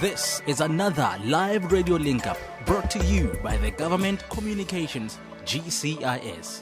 This is another live radio link-up brought to you by the Government Communications GCIS.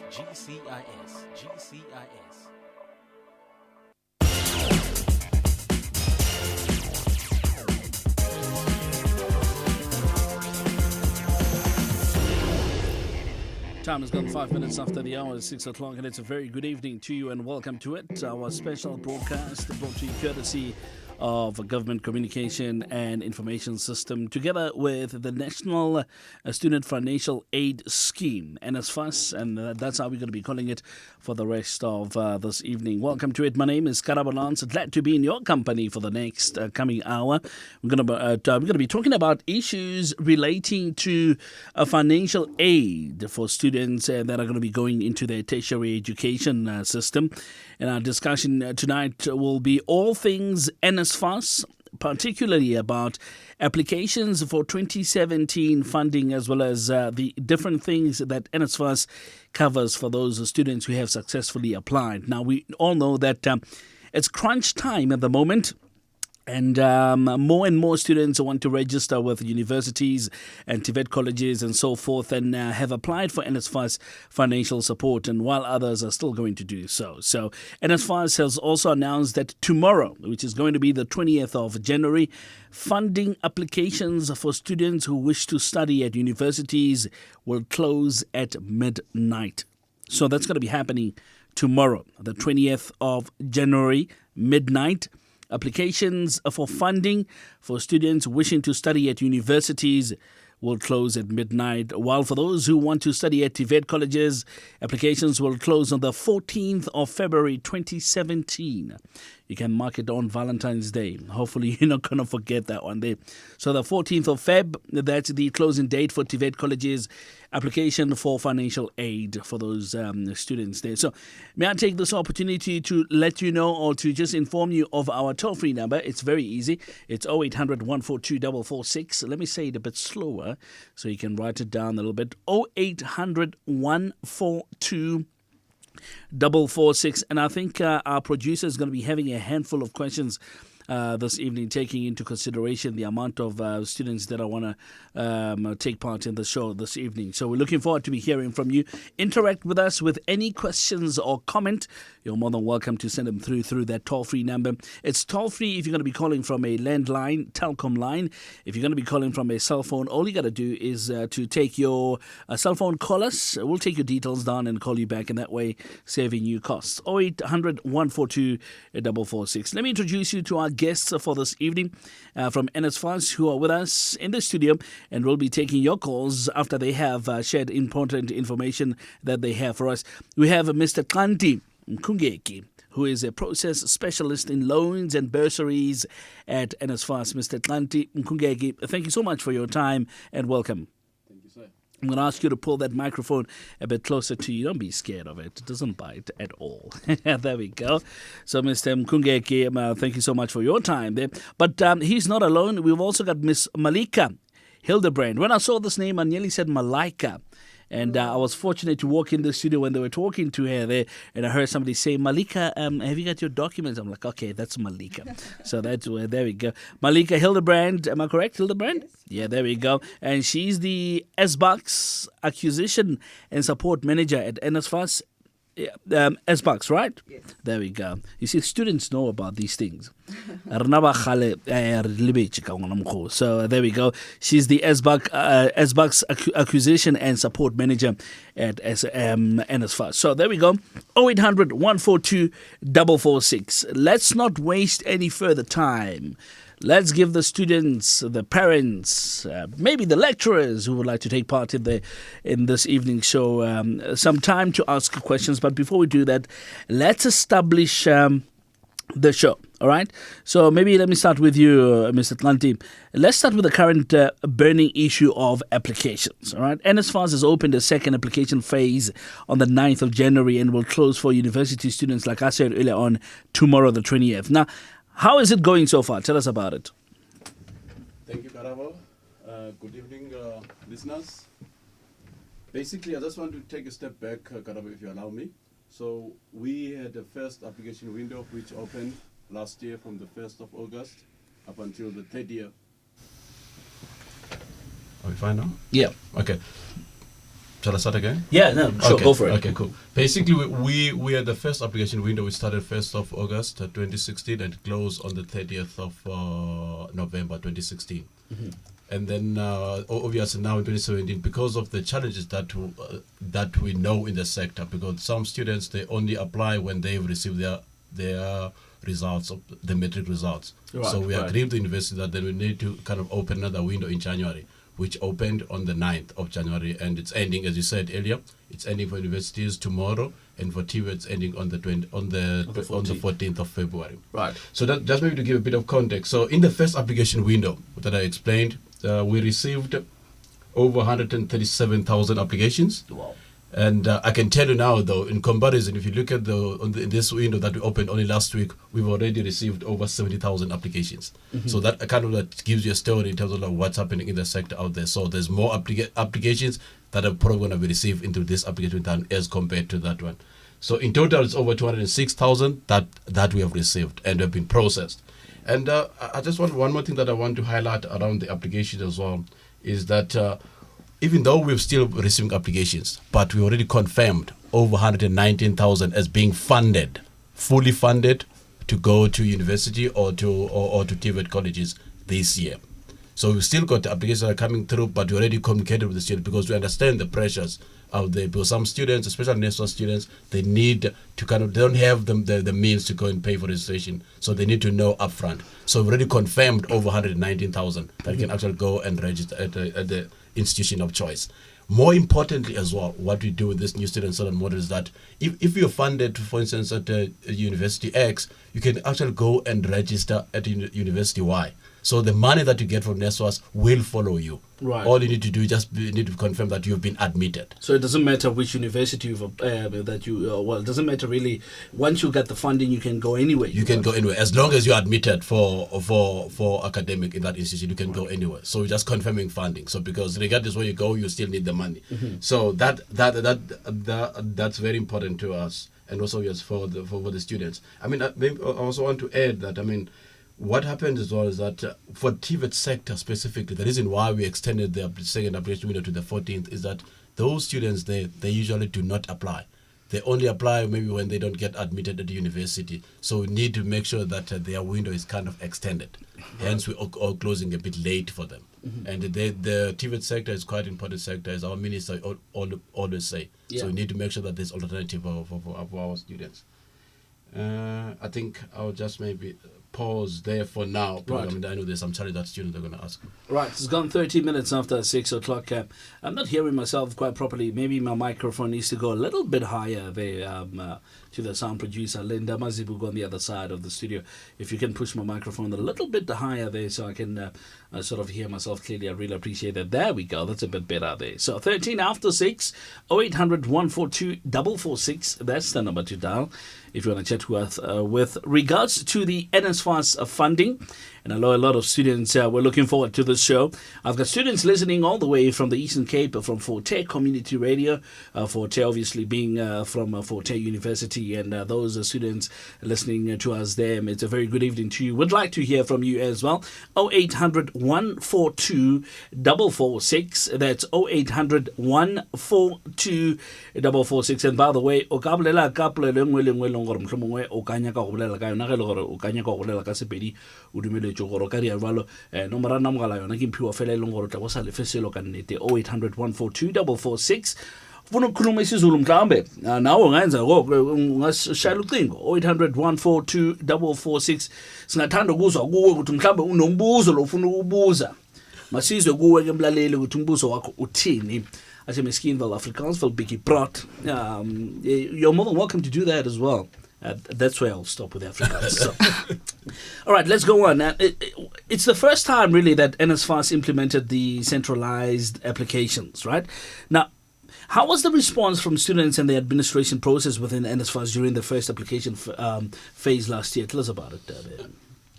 Time has gone 5 minutes after the hour, 6 o'clock, and it's a very good evening to you and welcome to it. Our special broadcast brought to you courtesy of Government Communication and Information System, together with the National Student Financial Aid Scheme, NSFAS, and that's how we're going to be calling it for the rest of this evening. Welcome to it. My name is Karabalance. Glad to be in your company for the next coming hour. We're going to be talking about issues relating to financial aid for students that are going to be going into their tertiary education system. And our discussion tonight will be all things NSFAS, particularly about applications for 2017 funding, as well as the different things that NSFAS covers for those students who have successfully applied. Now, we all know that it's crunch time at the moment. And more and more students want to register with universities and TVET colleges and so forth, and have applied for NSFAS financial support, and while others are still going to do so. So NSFAS has also announced that tomorrow, which is going to be the 20th of January, funding applications for students who wish to study at universities will close at midnight. So that's going to be happening tomorrow, the 20th of January, midnight. Applications for funding for students wishing to study at universities will close at midnight, while for those who want to study at TVET colleges, applications will close on the 14th of February 2017. You can mark it on Valentine's Day. Hopefully you're not going to forget that one day. So the 14th of Feb, that's the closing date for TVET colleges, application for financial aid for those students there. So may I take this opportunity to let you know, or to just inform you of our toll-free number. It's very easy. It's 0800 142 446. Let me say it a bit slower so you can write it down a little bit. 0800 142 446. And I think our producer is going to be having a handful of questions this evening, taking into consideration the amount of students that I want to take part in the show this evening. So we're looking forward to be hearing from you. Interact with us with any questions or comment. You're more than welcome to send them through that toll-free number. It's toll-free if you're going to be calling from a landline, telecom line. If you're going to be calling from a cell phone, all you got to do is to take your cell phone, call us. We'll take your details down and call you back, and that way saving you costs. 0800 142 446. Let me introduce you to our guests for this evening from NSFAS, who are with us in the studio, and we'll be taking your calls after they have shared important information that they have for us. We have Mr. Kanti Mkungeki, who is a process specialist in loans and bursaries at NSFAS. Mr. Kanti Mkungeki, thank you so much for your time and welcome. Thank you, sir. I'm going to ask you to pull that microphone a bit closer to you. Don't be scared of it. It doesn't bite at all. There we go. So, Mr. Mkungeki, thank you so much for your time there. But he's not alone. We've also got Miss Malika Hildebrand. When I saw this name, I nearly said Malika. And I was fortunate to walk in the studio when they were talking to her there, and I heard somebody say, Malika, have you got your documents? I'm like, okay, that's Malika. So that's where, there we go. Malika Hildebrand, am I correct, Hildebrand? Yes. Yeah, there we go. And she's the SBUX Acquisition and Support Manager at NSFAS. SBUX, right? Yes. There we go. You see, students know about these things. So there we go. She's the SBUX Acquisition and Support Manager at NSFAS. So there we go. 0800 142 446. Let's not waste any further time. Let's give the students, the parents, maybe the lecturers who would like to take part in this evening's show some time to ask questions. But before we do that, let's establish the show. All right. So maybe let me start with you, Mr. Atlanti. Let's start with the current burning issue of applications. All right. NSFAS has opened a second application phase on the 9th of January and will close for university students, like I said earlier on, tomorrow, the 20th. Now, how is it going so far? Tell us about it. Thank you, Karabo. Good evening, listeners. Basically, I just want to take a step back, Karabo, if you allow me. So we had the first application window which opened last year from the 1st of August up until the 30th Are we fine now? Yeah. Okay. Shall I start again? Yeah, no, sure, Okay. go for it. Okay, cool. Basically, we had the first application window. We started 1st of August 2016 and closed on the 30th of November 2016. And then obviously now in 2017, because of the challenges that we know in the sector, because some students, they only apply when they've received their results, of the metric results. Right, so we right. agreed with the university that then we need to kind of open another window in January, which opened on the 9th of January, and it's ending, as you said earlier, it's ending for universities tomorrow, and for TVET it's ending on the 14th of February. Right. So that just maybe to give a bit of context. So in the first application window that I explained, we received over 137,000 applications. Wow. And I can tell you now, though, in comparison, if you look at this window that we opened only last week, we've already received over 70,000 applications. So that kind of that gives you a story in terms of like what's happening in the sector out there. So there's more applications that are probably going to be received into this application done as compared to that one. So in total, it's over 206,000 that we have received and have been processed. And I just want one more thing that I want to highlight around the application as well is that even though we're still receiving applications, but we already confirmed over 119,000 as being funded, fully funded to go to university or to TVET colleges this year. So we've still got the applications that are coming through, but we already communicated with the students because we understand the pressures out there. Because some students, especially NSFAS students, they need to they don't have the means to go and pay for registration. So they need to know upfront. So we've already confirmed over 119,000 that can actually go and register at the institution of choice. More importantly as well, what we do with this new student student model is that if you're funded, for instance, at University X, you can actually go and register at University Y. So the money that you get from NSFAS will follow you. Right. All you need to do is need to confirm that you've been admitted. So it doesn't matter which university it doesn't matter really. Once you get the funding, you can go anywhere. You can go anywhere as long as you're admitted for academic in that institution. You can go anywhere. So we're just confirming funding. So because regardless where you go, you still need the money. So that's very important to us, and also yes for the students. I mean, I also want to add that what happens as well is that for TVET sector specifically, the reason why we extended the second application window to the 14th is that those students, they usually do not apply. They only apply maybe when they don't get admitted at the university. So we need to make sure that their window is kind of extended. Hence, we're all closing a bit late for them. And the TVET sector is quite an important sector, as our minister always say. Yeah. So we need to make sure that there's alternative for our students. I think I'll just maybe pause there for now. Right. I know there's some challenge that students are going to ask. Right, it's gone 30 minutes after 6 o'clock. I'm not hearing myself quite properly. Maybe my microphone needs to go a little bit higher there to the sound producer, Linda Mazibugo, on the other side of the studio. If you can push my microphone a little bit higher there so I can sort of hear myself clearly, I really appreciate that. There we go. That's a bit better there. So 13 after 6, 0800 142 446. That's the number to dial if you want to chat to us with regards to the NSFAS funding. And I know a lot of students were looking forward to this show. I've got students listening all the way from the Eastern Cape, from Forte Community Radio, Forte obviously being from Forte University, and those students listening to us there. It's a very good evening to you. Would like to hear from you as well. 0800 142 446. That's 0800 142 446. And by the way, o ka bolela ka polelo nngwe le nngwe e leng gore mohlomongwe o ka nyaka go bolela ka yona ge le gore o ka nyaka go bolela ka Sepedi o dumeletswe gore o ka ria jwalo nomoro ya mogala yona ke mphiwa fela e leng gore o tla bo sa lefe selo ka nnete 0800 142 446. Ufuna ukukhuluma isiZulu mhlambe nawe ungenza ungashayela ucingo 0800 142 446. Singathanda ukuzwa kuwe ukuthi mhlambe unombuzo lo ufuna ukubuza. Masizwe kuwe ke mlaleli ukuthi umbuzo wakho uthini. As a Meskinville, Afrikaans, Biggie Prat. You're more than welcome to do that as well. That's where I'll stop with Afrikaans. So. All right, let's go on. It's the first time, really, that NSFAS implemented the centralized applications, right? Now, how was the response from students and the administration process within NSFAS during the first application phase last year? Tell us about it.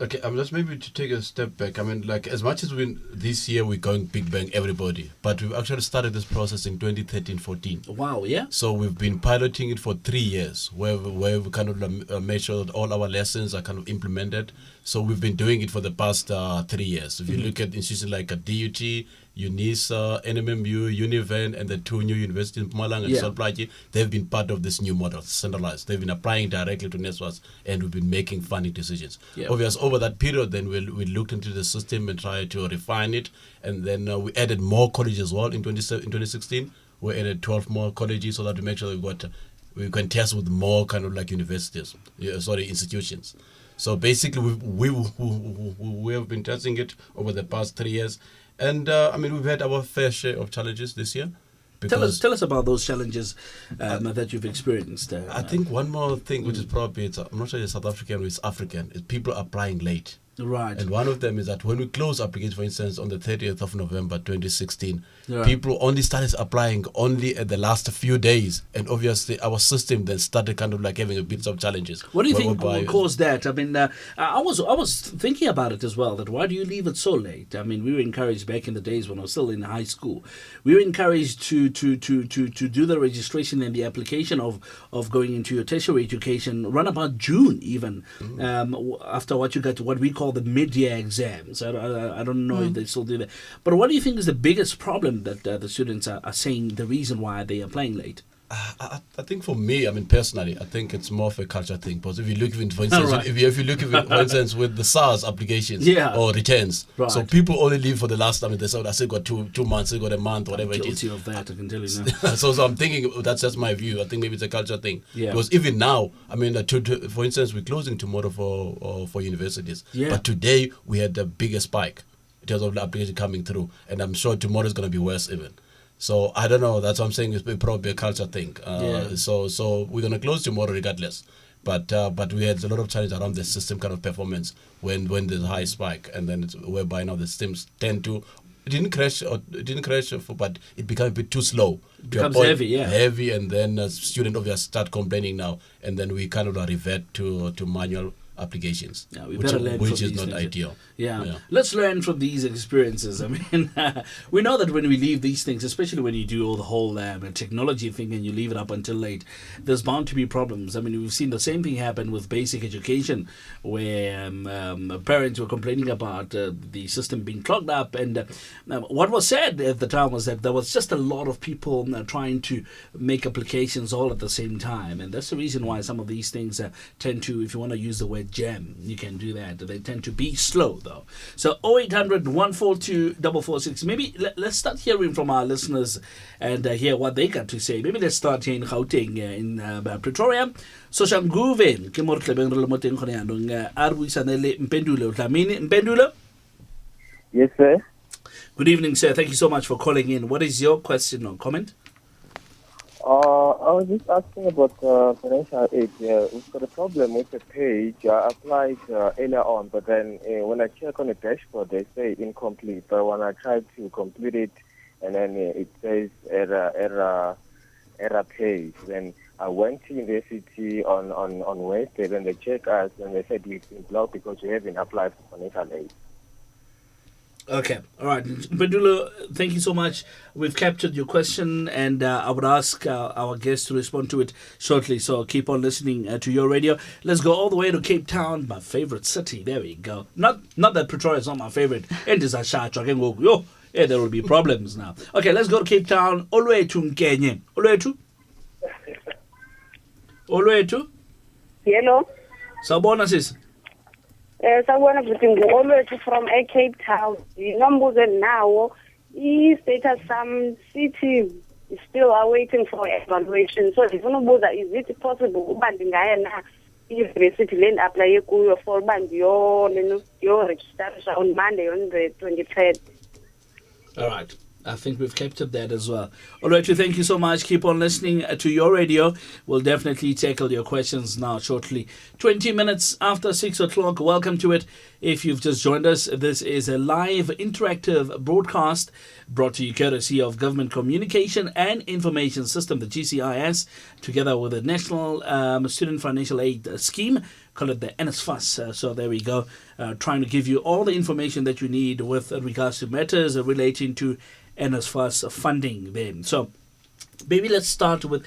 Okay, just maybe to take a step back. As much as this year we're going big bang everybody, but we've actually started this process in 2013-14. Wow, yeah. So we've been piloting it for 3 years, where we kind of made sure that all our lessons are kind of implemented. So we've been doing it for the past 3 years. If you look at institutions like a DUT, UNISA, NMMU, Univen, and the 2 new universities in Mpumalanga and Solplaatje, they've been part of this new model, centralized. They've been applying directly to NSFAS, and we've been making funding decisions. Obviously, over that period, then we looked into the system and tried to refine it, and then we added more colleges as well in 2016. We added 12 more colleges so that we make sure we can test with more kind of like universities, institutions. So basically, we have been testing it over the past 3 years. And we've had our fair share of challenges this year. Tell us about those challenges that you've experienced. I think one more thing, which is probably, I'm not sure it's South African or it's African, is people applying late. Right. And one of them is that when we closed applications, for instance, on the 30th of November 2016, people only started applying only at the last few days. And obviously, our system then started kind of like having a bit of challenges. What do you think caused that? I mean, I was thinking about it as well, that why do you leave it so late? I mean, we were encouraged back in the days when I was still in high school. We were encouraged to do the registration and the application of going into your tertiary education around about June even, after what we call the mid-year exams. I don't know if they still do that. But what do you think is the biggest problem that the students are saying the reason why they are playing late? I think for me, personally, I think it's more of a culture thing. Because if you look, for instance, for instance, with the SARS applications or returns, so people only leave for the last time. They say, I still got 2 months, I got a month, whatever it is. Guilty of that, I can tell you now. so I'm thinking that's just my view. I think maybe it's a culture thing. Because even now, for instance, we're closing tomorrow for universities. But today we had the biggest spike in terms of the application coming through, and I'm sure tomorrow is going to be worse even. So I don't know. That's what I'm saying. It's probably a culture thing. So we're gonna close tomorrow regardless. But we had a lot of challenges around the system kind of performance when there's a high spike, and then whereby now the systems tend to. It didn't crash, but it became a bit too slow. It becomes heavy, heavy, and then students obviously start complaining now, and then we kind of revert to manual applications, which is not ideal. Let's learn from these experiences. We know that when we leave these things, especially when you do all the whole technology thing and you leave it up until late, there's bound to be problems. We've seen the same thing happen with basic education, where parents were complaining about the system being clogged up, and what was said at the time was that there was just a lot of people trying to make applications all at the same time, and that's the reason why some of these things tend to, if you want to use the word jam, you can do that. They tend to be slow though. So 0800 142 446. Maybe let's start hearing from our listeners and hear what they got to say. Maybe let's start here in Gauteng, in Pretoria. So Shanguven, ke mo re tlebeng re le mo teng gone yanong a re buisane le Mpendulo Dlamini. Mpendulo? Yes, sir. Good evening, sir. Thank you so much for calling in. What is your question or comment? I was just asking about financial aid. We've got a problem with the page. I applied earlier on, but then when I check on the dashboard, they say incomplete. But when I try to complete it, and then it says error page. Then I went to university on Wednesday, then they checked us, and they said it's been blocked because you haven't applied for financial aid. Okay, all right. Mpendulo, thank you so much. We've captured your question, and I would ask our guests to respond to it shortly. So keep on listening to your radio. Let's go all the way to Cape Town, my favorite city. There we go. Not that Pretoria is not my favorite. And there will be problems now. Okay, let's go to Cape Town. All the way to Mkenye. All the way to? Hello. Sabona sis. Someone always from Cape Town. Nombuze now, status some city is still waiting for evaluation. So if you is it possible university land apply for your registration on Monday on the 23rd? All right. I think we've captured that as well. All right, thank you so much. Keep on listening to your radio. We'll definitely tackle your questions now shortly. 20 minutes after 6 o'clock. Welcome to it. If you've just joined us, this is a live interactive broadcast brought to you courtesy of Government Communication and Information System, the GCIS, together with the National Student Financial Aid Scheme. Call it the NSFAS. So there we go. Trying to give you all the information that you need with regards to matters relating to NSFAS funding then. So maybe let's start with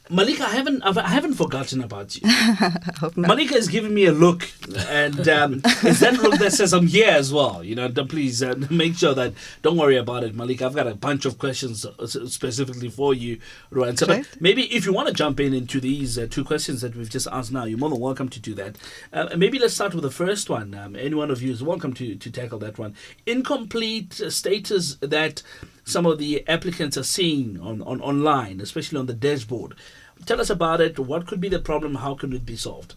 Malika, I haven't forgotten about you. I hope not. Malika is giving me a look, and it's that look that says I'm here as well. Please make sure that, don't worry about it, Malika. I've got a bunch of questions specifically for you, Rowan. So, but maybe if you want to jump into these two questions that we've just asked now, you're more than welcome to do that. Maybe let's start with the first one. Any one of you is welcome to tackle that one. Incomplete status that some of the applicants are seeing online, especially on the dashboard. Tell us about it. What could be the problem? How can it be solved?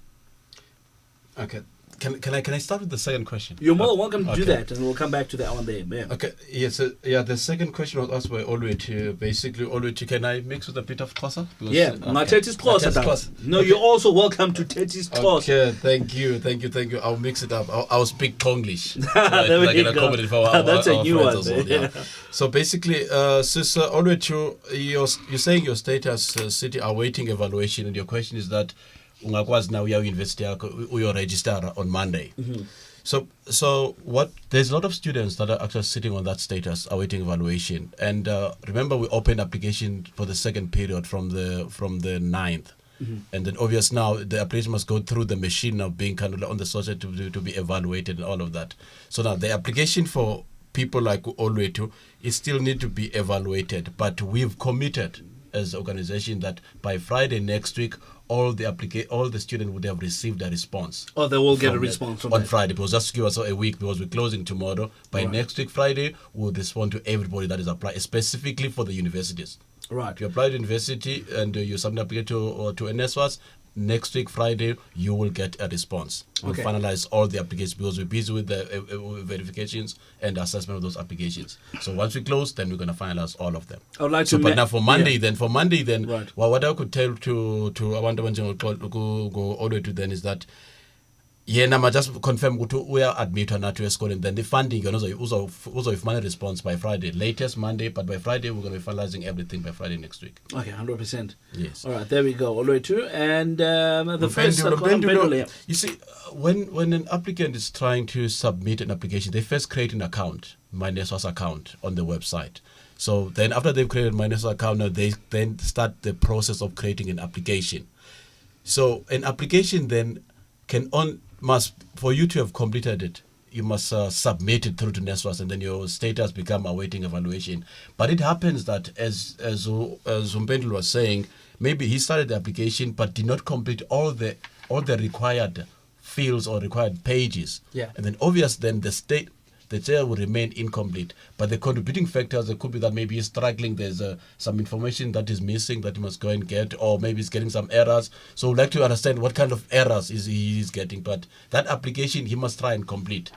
Okay. Can I start with the second question? You're more than welcome to do that, and we'll come back to that one there. Yeah. Okay. Yeah. So the second question was asked by Olwethu. Can I mix with a bit of Xhosa? Yeah. My Teti's Xhosa. No, you're also welcome to Teti's Xhosa. Okay. Thank you. I'll mix it up. I'll speak Tonglish. There we go. That's a new one. Well, yeah. So basically, Sister Olwethu, you're saying your status city awaiting evaluation, and your question is that ungakwazi now uya university yakho uyo-register on Monday. Mm-hmm. So there's a lot of students that are actually sitting on that status awaiting evaluation, and remember we opened application for the second period from the 9th. Mm-hmm. And then obvious now the application must go through the machine of being kind of on the social to be evaluated and all of that. So now the application for people like Olwethu, it still need to be evaluated, but we've committed as an organization that by Friday next week all the students would have received a response. Oh, they will get a response on Friday, because just to give us a week, because we're closing tomorrow. By next week Friday, we'll respond to everybody that is applied, specifically for the universities. Right. If you apply to university and you submit application to NSFAS, next week Friday you will get a response. We'll finalize all the applications because we're busy with the verifications and assessment of those applications. So once we close, then we're going to finalize all of them. I would like but now for Monday, then, right. Well, what I could tell to Abantu go all the way to then is that I just confirm we are admitted now to a school, and then the funding also if money response by Friday, latest Monday, but by Friday we're going to be finalizing everything by Friday next week. Okay, 100%. Yes. All right, there we go. All the way to and the first. You see, when an applicant is trying to submit an application, they first create an account, my NSFAS account on the website. So then after they've created my NSFAS account, now they then start the process of creating an application. So an application then for you to have completed it, you must submit it through to NSFAS, and then your status become awaiting evaluation. But it happens that, as Umpendul was saying, maybe he started the application but did not complete all the required fields or required pages. Yeah. And then the chair will remain incomplete. But the contributing factors, it could be that maybe he's struggling, there's some information that is missing that he must go and get, or maybe he's getting some errors. So we'd like to understand what kind of errors he's getting. But that application he must try and complete.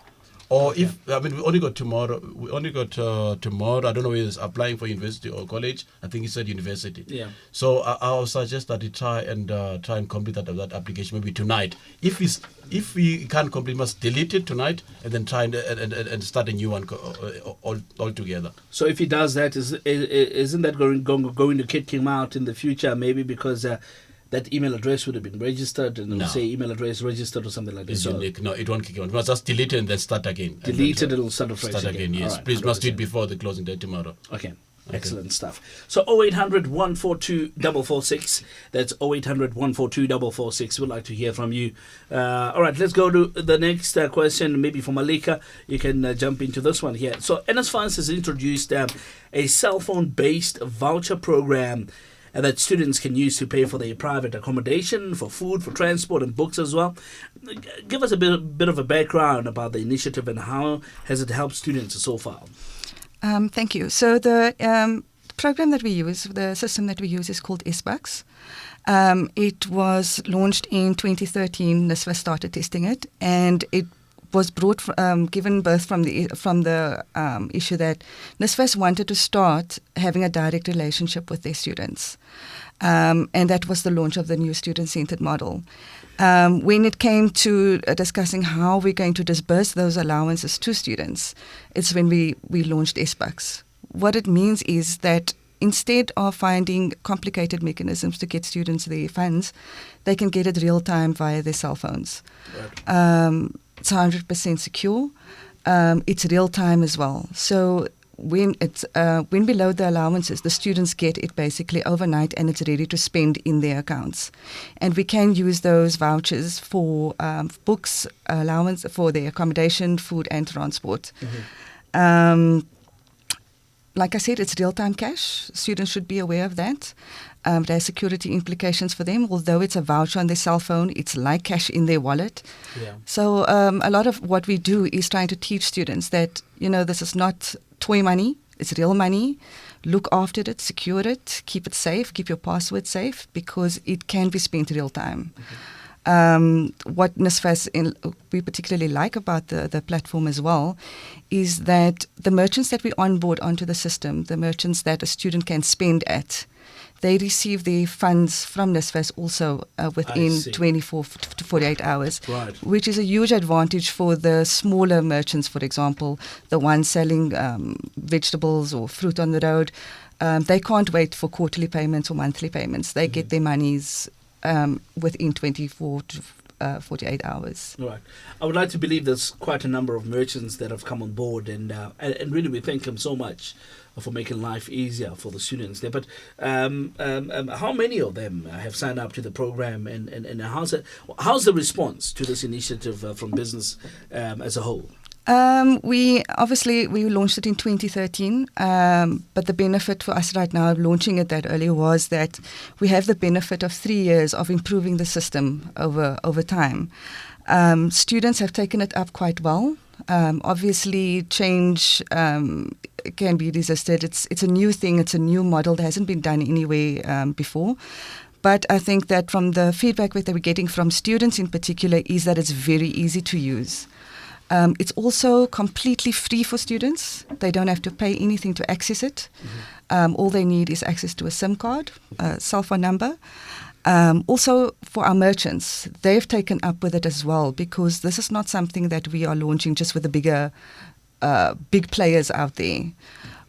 Or we only got tomorrow. I don't know whether he's applying for university or college. I think he said university. Yeah. So I'll suggest that he try and complete that application maybe tonight. If he can't complete, he must delete it tonight and then try and start a new one altogether. So if he does that, isn't that going to kick him out in the future? Maybe because that email address would have been registered, and it'll say email address registered or something like that. It's unique. No, it won't kick on. You must just delete it and then start again. Delete it, it'll start afresh. Start again, yes. Right, please, must do it before the closing day tomorrow. Okay. Excellent stuff. So 0800 142 446. That's 0800 142 446. We'd like to hear from you. All right, let's go to the next question. Maybe for Malika, you can jump into this one here. So NSFAS has introduced a cell phone-based voucher program that students can use to pay for their private accommodation, for food, for transport, and books as well. Give us a bit of a background about the initiative and how has it helped students so far. Thank you. So the program that we use, the system that we use is called SBUX. It was launched in 2013. NSFAS started testing it, and it was given birth from the issue that NSFAS wanted to start having a direct relationship with their students, and that was the launch of the new student-centered model. When it came to discussing how we're going to disburse those allowances to students, it's when we launched SBUX. What it means is that instead of finding complicated mechanisms to get students their funds, they can get it real time via their cell phones. Right. It's 100% secure. It's real time as well. So when below the allowances, the students get it basically overnight and it's ready to spend in their accounts. And we can use those vouchers for books, allowance for their accommodation, food and transport. Like I said, it's real-time cash. Students should be aware of that. There are security implications for them. Although it's a voucher on their cell phone, it's like cash in their wallet. Yeah. So a lot of what we do is trying to teach students that, this is not toy money. It's real money. Look after it, secure it, keep it safe, keep your password safe, because it can be spent real time. What NSFAS we particularly like about the platform as well is that the merchants that we onboard onto the system, the merchants that a student can spend at, they receive their funds from NSFAS also within 24 to 48 hours, Right. which is a huge advantage for the smaller merchants, for example, the ones selling vegetables or fruit on the road. They can't wait for quarterly payments or monthly payments. They get their monies within 24 to 48 hours. Right. I would like to believe there's quite a number of merchants that have come on board, and really we thank them so much for making life easier for the students there. But how many of them have signed up to the program, and how's the response to this initiative from business as a whole? We launched it in 2013, but the benefit for us right now of launching it that early was that we have the benefit of 3 years of improving the system over time. Students have taken it up quite well. Obviously, change can be resisted. It's a new thing. It's a new model that hasn't been done anywhere before. But I think that from the feedback that we're getting from students in particular is that it's very easy to use. It's also completely free for students. They don't have to pay anything to access it. All they need is access to a SIM card, a cell phone number. Also, for our merchants, they've taken up with it as well, because this is not something that we are launching just with the big players out there.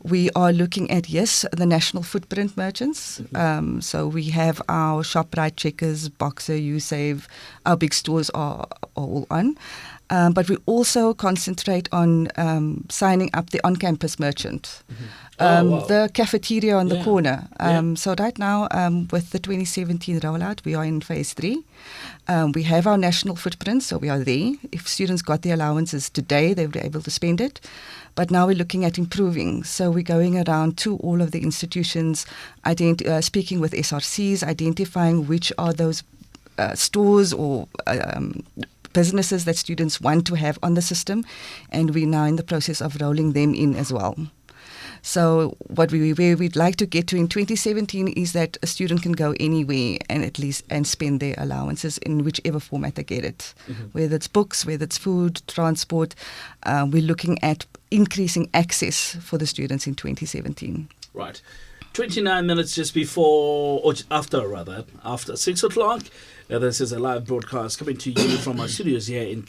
We are looking at, the national footprint merchants. So we have our ShopRite, Checkers, Boxer, USave. Our big stores are all on. But we also concentrate on signing up the on-campus merchant, the cafeteria on the corner. So right now, with the 2017 rollout, we are in phase 3. We have our national footprint, so we are there. If students got the allowances today, they would be able to spend it. But now we're looking at improving. So we're going around to all of the institutions, speaking with SRCs, identifying which are those stores or businesses that students want to have on the system, and we're now in the process of rolling them in as well. So where we'd like to get to in 2017 is that a student can go anywhere and spend their allowances in whichever format they get it, whether it's books, whether it's food, transport. We're looking at increasing access for the students in 2017. Right. 29 minutes just before, or after 6 o'clock. This is a live broadcast coming to you from our studios here in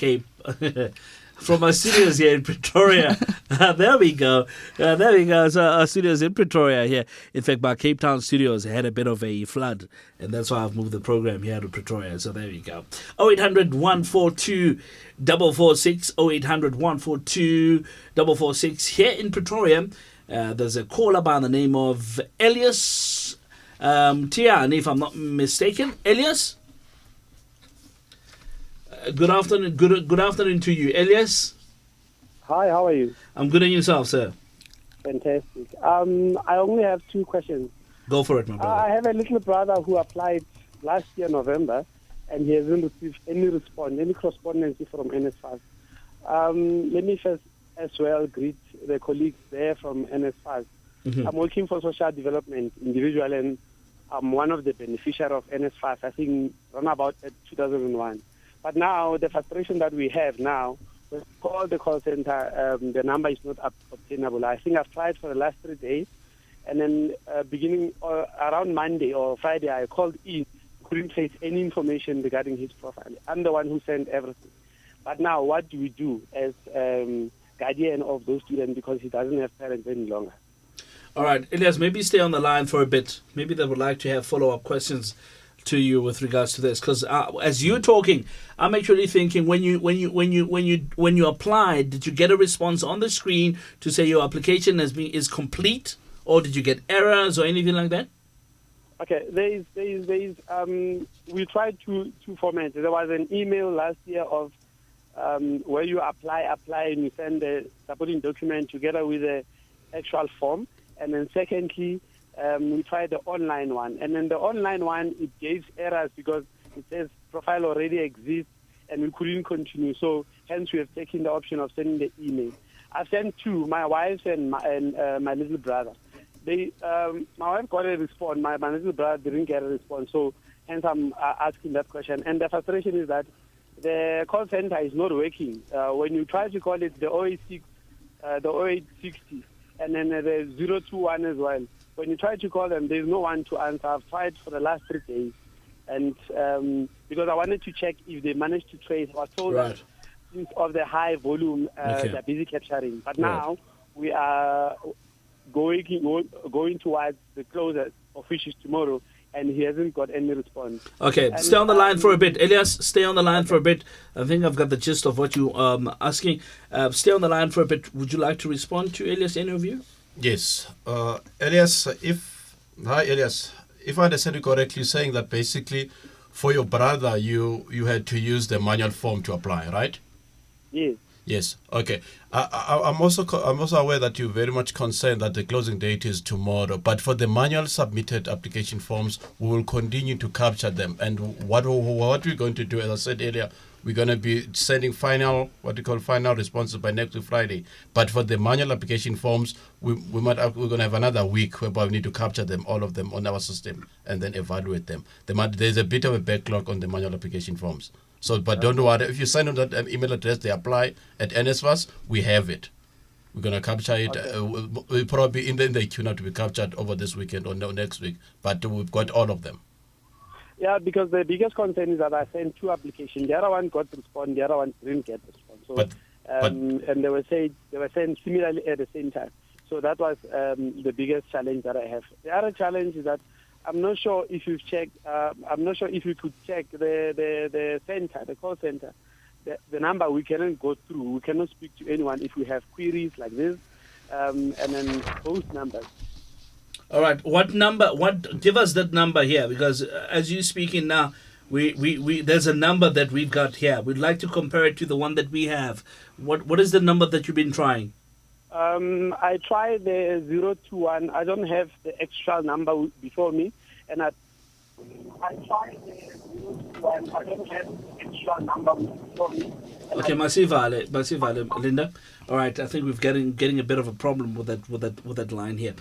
Pretoria. There we go. So our studios in Pretoria here. In fact, my Cape Town studios had a bit of a flood, and that's why I've moved the program here to Pretoria. So there we go. 0800 142 446, 0800 142 446 here in Pretoria. There's a caller by the name of Elias Tian, if I'm not mistaken. Elias? Good afternoon. Good afternoon to you, Elias. Hi, how are you? I'm good, and yourself, sir? Fantastic. I only have 2 questions. Go for it, my brother. I have a little brother who applied last year, November, and he hasn't received any correspondence from NSFAS. Let me first as well greet the colleagues there from NSFAS. I'm working for social development individual, and I'm one of the beneficiaries of NSFAS, I think around about 2001. But now, the frustration that we have now, we call the call center, the number is not obtainable. I think I've tried for the last 3 days, and then around Monday or Friday, I called in, couldn't trace any information regarding his profile. I'm the one who sent everything. But now, what do we do as guardian of those students, because he doesn't have parents any longer? All right, Elias, maybe stay on the line for a bit. Maybe they would like to have follow-up questions to you with regards to this, because as you're talking, I'm actually thinking when you applied, did you get a response on the screen to say your application is complete, or did you get errors or anything like that? Okay, we tried two formats. There was an email last year of where you apply and you send the supporting document together with the actual form, and then secondly, we tried the online one, and then the online one, it gave errors because it says profile already exists and we couldn't continue. So hence we have taken the option of sending the email. I've sent two, my wife and my little brother. My wife got a response. My little brother didn't get a response. So hence I'm asking that question. And the frustration is that the call center is not working. When you try to call it the 086, the 0860, and then the 021 as well. When you try to call them, there's no one to answer. I've tried for the last 3 days. And because I wanted to check if they managed to trace, I was told that since of the high volume, they're busy capturing. But now we are going towards the closure of fishes tomorrow, and he hasn't got any response. Okay, and stay on the line for a bit. Elias, stay on the line for a bit. I think I've got the gist of what you're asking. Stay on the line for a bit. Would you like to respond to Elias' interview? Yes. Elias, hi Elias. If I understand you correctly, you're saying that basically for your brother, you had to use the manual form to apply, right? Yes. Yes. Okay. I'm also aware that you're very much concerned that the closing date is tomorrow. But for the manual submitted application forms, we will continue to capture them. And what we're going to do, as I said earlier, we're going to be sending final responses by next week Friday. But for the manual application forms, we're going to have another week whereby we need to capture them, all of them, on our system and then evaluate them. There's a bit of a backlog on the manual application forms. So, but don't worry. If you send on that email address, they apply at NSFAS, we have it. We're going to capture it. Okay. We'll probably in the queue now to be captured over this weekend or next week. But we've got all of them. Yeah, because the biggest concern is that I sent 2 applications. The other one got response, the other one didn't get response. So, and they were sent similarly at the same time. So that was the biggest challenge that I have. The other challenge is that I'm not sure if you've checked. I'm not sure if you could check the center, the call center. The number we cannot go through. We cannot speak to anyone if we have queries like this, and then those numbers. All right. What number? Give us that number here, because as you're speaking now, we there's a number that we've got here. We'd like to compare it to the one that we have. What is the number that you've been trying? I tried the 021. I don't have the actual number before me, and I tried the 021. I don't have the actual number before me. Okay, Masivale, Linda. All right, I think we're getting a bit of a problem with that line here.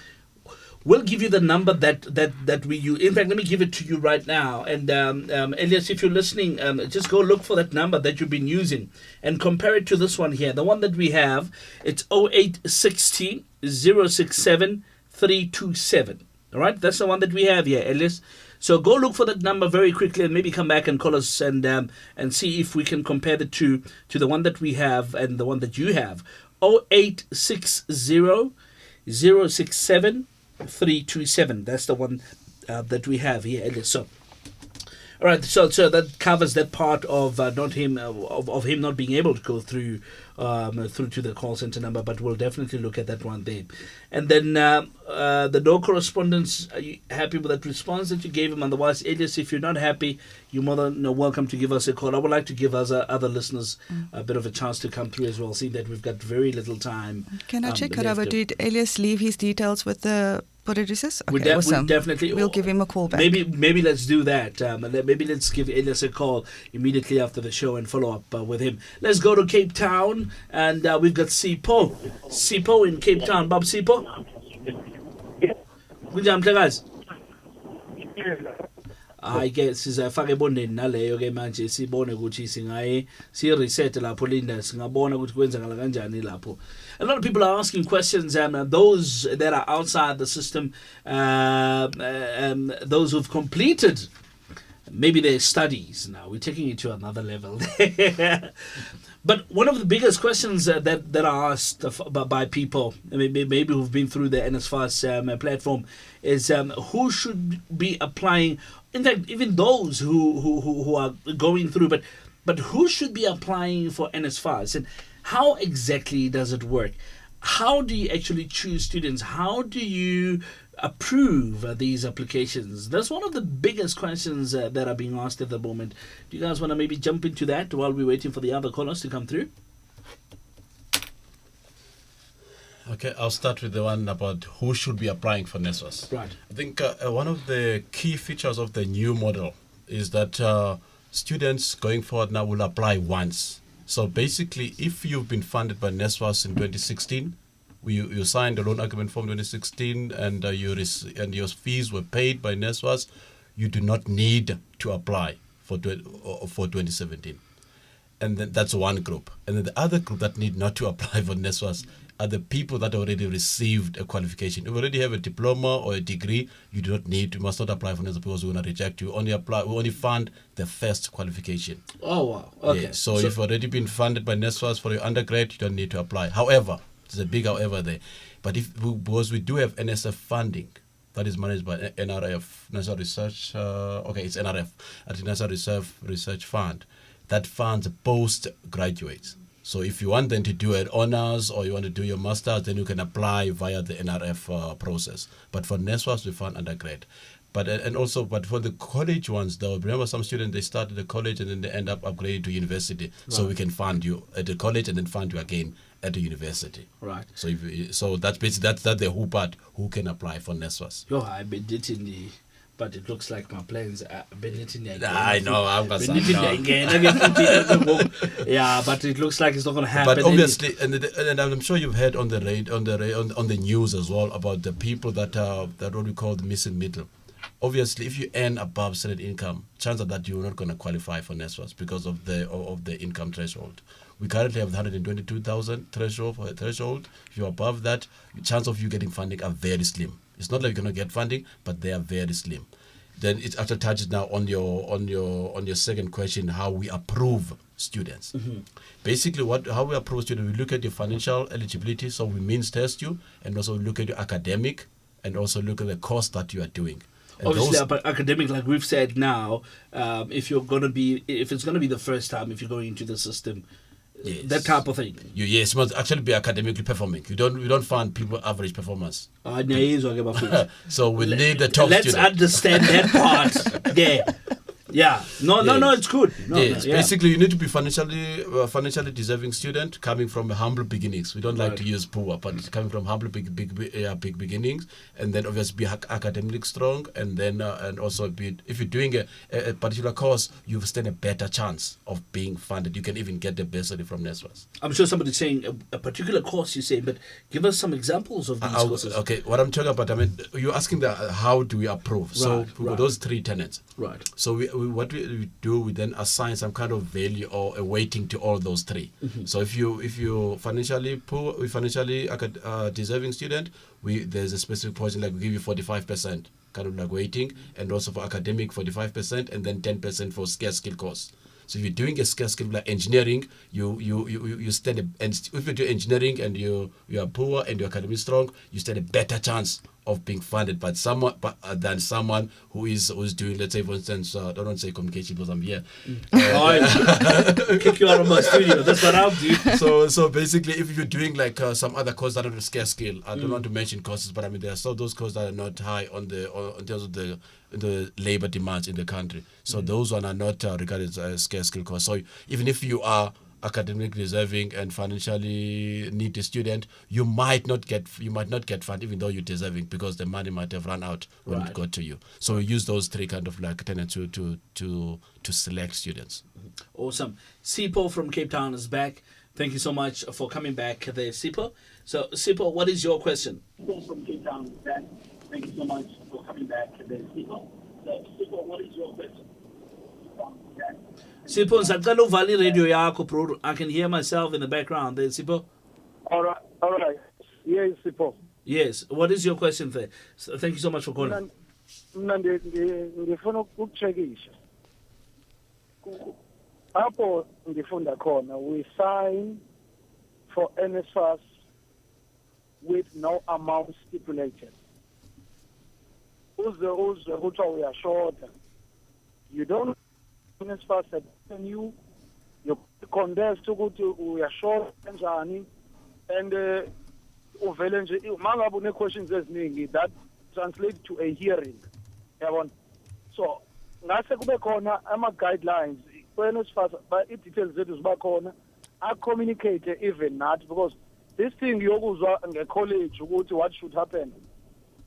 We'll give you the number that we use. In fact, let me give it to you right now. And Elias, if you're listening, just go look for that number that you've been using and compare it to this one here. The one that we have, it's 0860 067 327. All right, that's the one that we have here, Elias. So go look for that number very quickly and maybe come back and call us and see if we can compare the two to the one that we have and the one that you have. 0860 067 327. That's the one that we have here, Elias. So, all right. So that covers that part of him not being able to go through to the call center number. But we'll definitely look at that one there. And then the no correspondence. Are you happy with that response that you gave him? Otherwise, Elias, if you're not happy, you're more than welcome to give us a call. I would like to give us other listeners a bit of a chance to come through as well. Seeing that we've got very little time. Can I check, Karabo? Did Elias leave his details with the producers? Okay, we definitely. We'll give him a call back. Maybe let's do that. Maybe let's give Elias a call immediately after the show and follow up with him. Let's go to Cape Town, and we've got Sipho in Cape Town. Bob Sipho. Kunjani mhlekazi? Hayi ke sizafaka ebondeni naleyo ke manje sibone ukuthi singaye reset lapho Linda singabona ukuthi kwenzakala kanjani lapho. A lot of people are asking questions, and those that are outside the system, those who've completed maybe their studies. Now we're taking it to another level. But one of the biggest questions that are asked by people, maybe who've been through the NSFAS platform, is who should be applying in fact, even those who are going through, but who should be applying for NSFAS, and how exactly does it work? How do you actually choose students? How do you approve these applications? That's one of the biggest questions that are being asked at the moment. Do you guys want to maybe jump into that while we're waiting for the other callers to come through? Okay, I'll start with the one about who should be applying for NSFAS. Right. I think one of the key features of the new model is that students going forward now will apply once. So basically, if you've been funded by NSFAS in 2016, you signed a loan agreement form 2016, and your fees were paid by NSFAS, you do not need to apply for 2017. And then that's one group. And then the other group that need not to apply for NSFAS are the people that already received a qualification. If you already have a diploma or a degree, you do not need to, must not apply for NSFAS because we're going to reject you. We only fund the first qualification. Oh, wow. Okay. Yeah, so if you've already been funded by NSFAS for your undergrad, you don't need to apply. However, there's a big however there. But because we do have NSF funding, that is managed by NRF, National Research, it's NRF, National Research Fund, that funds postgraduates. So if you want them to do an honors or you want to do your master's, then you can apply via the NRF process. But for NSFAS, we fund undergrad. But for the college ones, though, remember some students, they start at the college and then they end up upgrading to university. Right. So we can fund you at the college and then fund you again at the university. Right. So that's basically that's the who part who can apply for NSFAS. I've been dating the. But it looks like my plans are benefiting again. I know, I'm going to yeah, but it looks like it's not going to happen. But obviously, and I'm sure you've heard on the news as well about the people that what we call the missing middle. Obviously, if you earn above certain income, chances are that you're not going to qualify for NSFAS because of the income threshold. We currently have the 122,000 threshold. If you're above that, chance of you getting funding are very slim. It's not like you're going to get funding, but they are very slim. Then it actually touches now on your second question, how we approve students. Mm-hmm. Basically, how we approve students, we look at your financial eligibility, so we means test you, and also look at your academic, and also look at the course that you are doing. And obviously, but academic, like we've said now, if it's going to be the first time if you're going into the system. Yes. That type of thing. You must actually be academically performing. We don't fund people average performance. So we need the top Let's student. Understand that part. Yeah. No, it's good. Basically, you need to be financially deserving student coming from humble beginnings. We don't like to use poor, but coming from humble big beginnings, and then obviously be academically strong, and then and also if you're doing a particular course, you stand a better chance of being funded. You can even get the bursary from NSFAS. I'm sure somebody's saying a particular course you say, but give us some examples of these courses. Okay, what I'm talking about, you're asking how do we approve? So those three tenets. Right. So what we do, we then assign some kind of value or a weighting to all those three. Mm-hmm. So if you financially poor, financially deserving student, there's a specific portion, like we give you 45% kind of like weighting, and also for academic 45%, and then 10% for scarce skill course. So if you're doing a scarce skill like engineering, you stand and if you do engineering and you are poor and you're academically strong, you stand a better chance of being funded by someone than someone who's doing, let's say, for instance, I don't want to say communication because I'm here. Kick you out of my studio. That's what I'll do. So basically, if you're doing like some other course that are a scarce skill, I don't want to mention courses, but there are still those courses that are not high in terms of the labor demands in the country. So those one are not regarded as scarce skill course. So even if you are academically deserving and financially needy student, you might not get funded even though you're deserving, because the money might have run out when it got to you. So we use those three kind of like tenets to select students. Awesome. Sipho from Cape Town is back. Thank you so much for coming back there, Sipho. So Sipho, what is your question? Sipho from Cape Town is back. Thank you so much for coming back there, Sipho. So Sipho, what is your question? Sipho, Sakalo Valley Radio Yako Pro. I can hear myself in the background there, Sipho. All right. Yes, Sipho. Yes. What is your question there? So, thank you so much for calling. Ngifuna ukucheckisha. Apho ngifunda khona, we sign for NSFAS with no amount stipulated. Uze kuthiwa uyashota, You don't NSFAS at you contest ukuthi uyashola kanjani and uvele nje mangabe une questions eziningi that translate to a hearing yabona so ngase kube khona ama guidelines NSFAS i-details zethu ziba khona communicate even nathi because this thing yokuzwa nge-college ukuthi what should happen.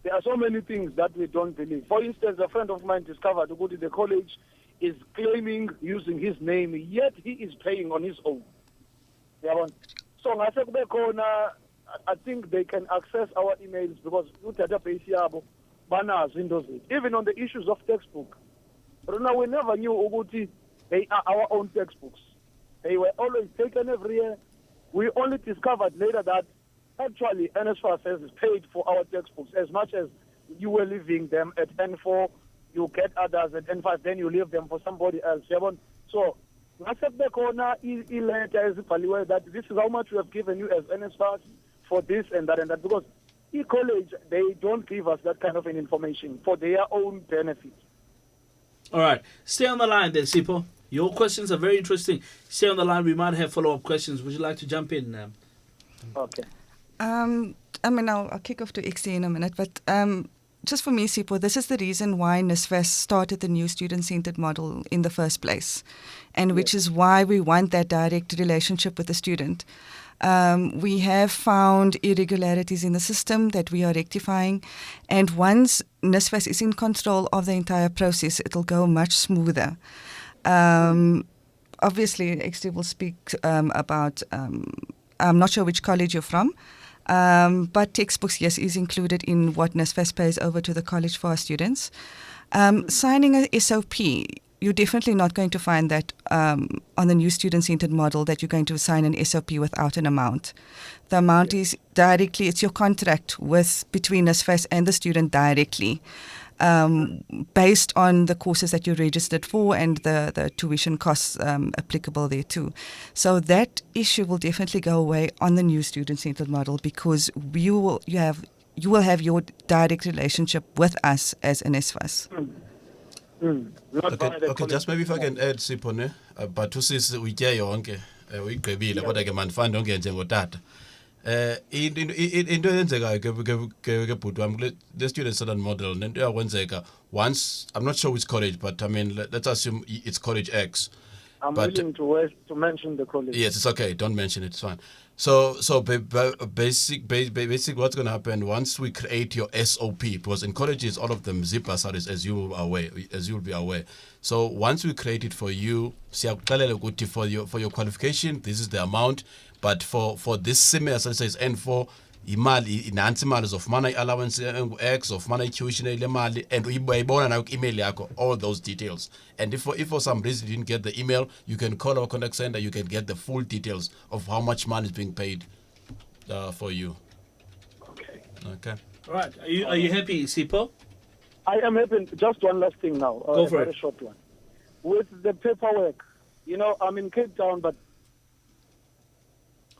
There are so many things that we don't believe. For instance, a friend of mine discovered that the college is claiming using his name, yet he is paying on his own. So I think they can access our emails because even on the issues of textbook. But now we never knew they are our own textbooks. They were always taken every year. We only discovered later that actually NSFAS has paid for our textbooks as much as you were leaving them at N4, you get others at N5, then you leave them for somebody else. So, that this is how much we have given you as NSFAS for this and that, because e-college, they don't give us that kind of an information for their own benefit. All right. Stay on the line there, Sipo. Your questions are very interesting. Stay on the line. We might have follow-up questions. Would you like to jump in? Okay. I'll kick off to XC in a minute, but just for me, Sipo, this is the reason why NSFAS started the new student-centered model in the first place, and which is why we want that direct relationship with the student. We have found irregularities in the system that we are rectifying, and once NSFAS is in control of the entire process, it'll go much smoother. Obviously, XT will speak about, I'm not sure which college you're from, but textbooks, yes, is included in what NSFAS pays over to the college for our students. Signing a SOP, you're definitely not going to find that on the new student-centered model that you're going to sign an SOP without an amount. The amount is directly, it's your contract between NSFAS and the student directly, based on the courses that you're registered for and the tuition costs applicable there too. So that issue will definitely go away on the new student-centered model because you will have your direct relationship with us as NSFAS. Okay, just maybe if I can add, Sipone, but to see uyitye yonke uyigqibile kodwa ke mandifande onke njengotata. Into eyenzekayo ke bhuti wami the student centered model nento yakwenzeka once, I'm not sure which college, but I mean let's assume it's college X. I'm willing to mention the college. Yes, it's okay. Don't mention it. It's fine. So basic what's going to happen once we create your SOP, because in colleges all of them zip bursaries as you will be aware. So once we create it for you, for your qualification, this is the amount. But for this semester, it says N4, imali inansi imali zofumana i-allowance X, zofumana i-tuition ile mali, and uyibona na email yakho all those details. And if for some reason you didn't get the email, you can call our contact center, you can get the full details of how much money is being paid for you. Okay. All right. Are you happy, Sipo? I am happy. Just one last thing now. Go for it. A very short one. With the paperwork, I'm in Cape Town, but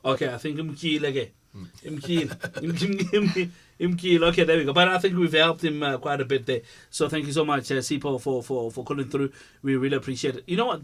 okay, I think Imkeel again. Imkeel. Okay, there we go. But I think we've helped him quite a bit there. So thank you so much, Sipo, for calling through. We really appreciate it. You know what?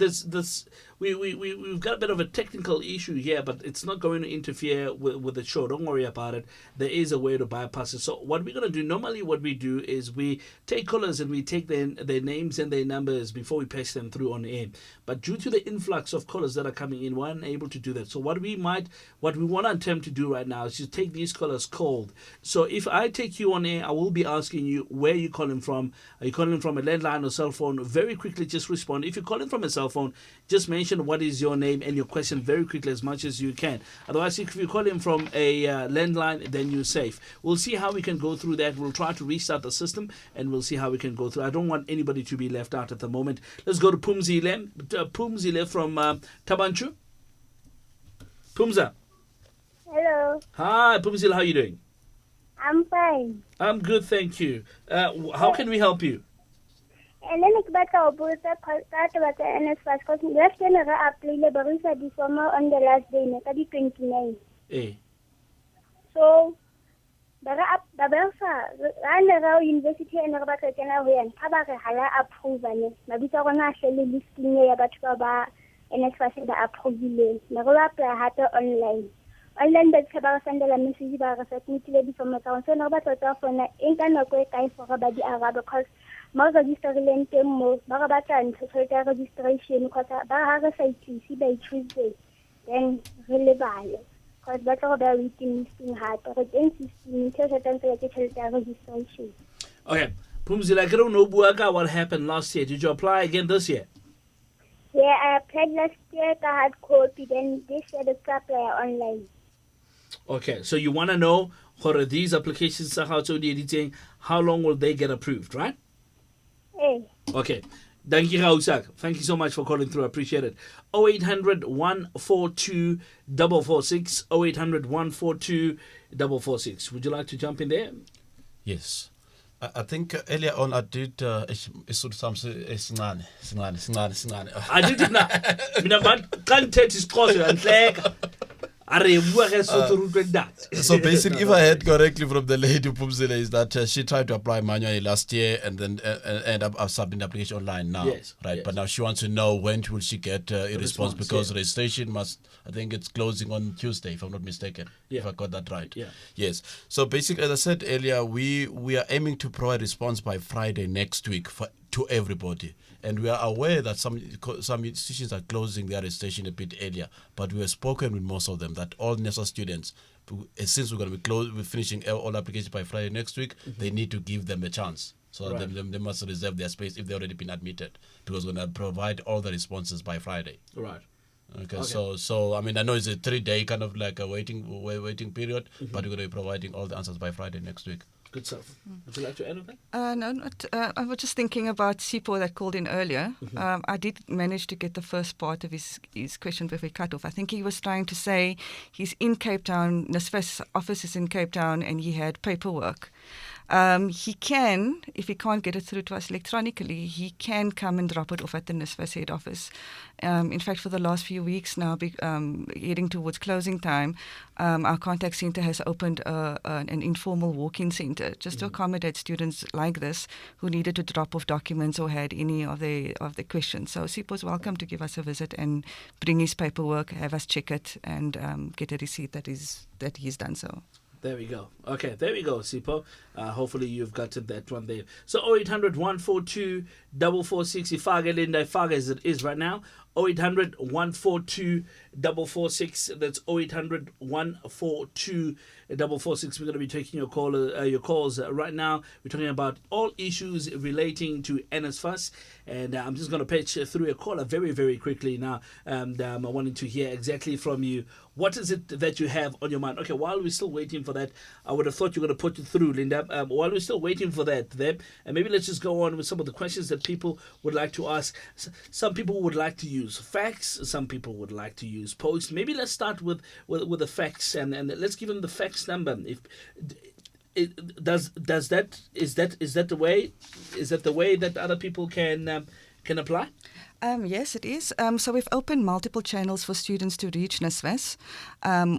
We've got a bit of a technical issue here, but it's not going to interfere with the show. Don't worry about it. There is a way to bypass it. So what we're going to do, normally what we do is we take callers and we take their names and their numbers before we pass them through on air. But due to the influx of callers that are coming in, we're unable to do that. So what we want to attempt to do right now is to take these callers cold. So if I take you on air, I will be asking you where you're calling from. Are you calling from a landline or cell phone? Very quickly, just respond. If you're calling from a cell phone, just mention what is your name and your question very quickly as much as you can. Otherwise, if you're calling from a landline, then you're safe. We'll see how we can go through that. We'll try to restart the system and we'll see how we can go through. I don't want anybody to be left out at the moment. Let's go to Pumzile. Pumzile from Tabanchu. Pumza. Hello. Hi, Pumzile. How are you doing? I'm fine. I'm good, thank you. How can we help you? And then I got the NSFAS because last time I applied the summer on the last day, the 29. Eh. So, but ba belsa ana ra university ene re batla kena ho yena ha ba re hala approve ne mabitso a rona a hlele listing ya batho ba NSFAS ba approve ne re ba apply hata online ba tsaba re sendela message ba re submitile di-form tsa rona so ne re batla tsa fona e nka nako e kae for ba di araba because ma registerileng teng mo ba re batla ntho tsa registration because ba ha re sa itlisi ba Tuesday then re lebale because ba tlo ba waiting listing hata re teng system ntho tsa tsa ke tsa registration. Okay, Pumzila, I don't know what happened last year. Did you apply again this year? Yeah, I applied last year, I had copy, then this year the apply online. Okay, so you want to know for these applications, how long will they get approved, right? Hey. Okay. Thank you, Rausak. Thank you so much for calling through. I appreciate it. 0800 142 446. 0800 142 446. Would you like to jump in there? Yes. I think earlier on I did I did not. Can't take his course and like. So basically, if I heard correctly from the lady Pumzile, is that she tried to apply manually last year and then end up submitting the application online now, yes, right? Yes. But now she wants to know when will she get a response because yeah. registration must, I think it's closing on Tuesday, if I'm not mistaken, if I got that right. Yeah. Yes. So basically, as I said earlier, we are aiming to provide response by Friday next week to everybody. And we are aware that some institutions are closing their registration a bit earlier, but we have spoken with most of them that all NSFAS students, since we're going to we're finishing all applications by Friday next week, they need to give them a chance. So Right. they must reserve their space if they've already been admitted, because we're going to provide all the responses by Friday. Right. Okay. So I mean, I know it's a 3-day kind of like a waiting period, but we're going to be providing all the answers by Friday next week. Good stuff. Would you like to add anything? No, not. I was just thinking about Sipo that called in earlier. I did manage to get the first part of his question before he cut off. I think he was trying to say he's in Cape Town, NSFAS office is in Cape Town, and he had paperwork. He can, if he can't get it through to us electronically, he can come and drop it off at the NSFAS head office. In fact, for the last few weeks now, heading towards closing time, our contact center has opened an informal walk-in center just to accommodate students like this who needed to drop off documents or had any of the questions. So Sipo's welcome to give us a visit and bring his paperwork, have us check it, and get a receipt that he's done so. There we go. Okay, there we go, Sipo. Hopefully you've got that one there. So 0800 142 446. Ifage Linda, Ifage as it is right now. 0800 142 446. That's 0800 142 446. We're going to be taking your calls right now. We're talking about all issues relating to NSFAS, and I'm just going to patch through a caller very, very quickly now. And I wanted to hear exactly from you. What is it that you have on your mind? Okay, while we're still waiting for that, I would have thought you were going to put it through, Linda. While we're still waiting for that, and maybe let's just go on with some of the questions that people would like to ask. Some people would like to use facts. Some people would like to use posts. Maybe let's start with the facts, and let's give them the fax number. Is that the way that other people can apply? Yes, it is. So we've opened multiple channels for students to reach NSFAS.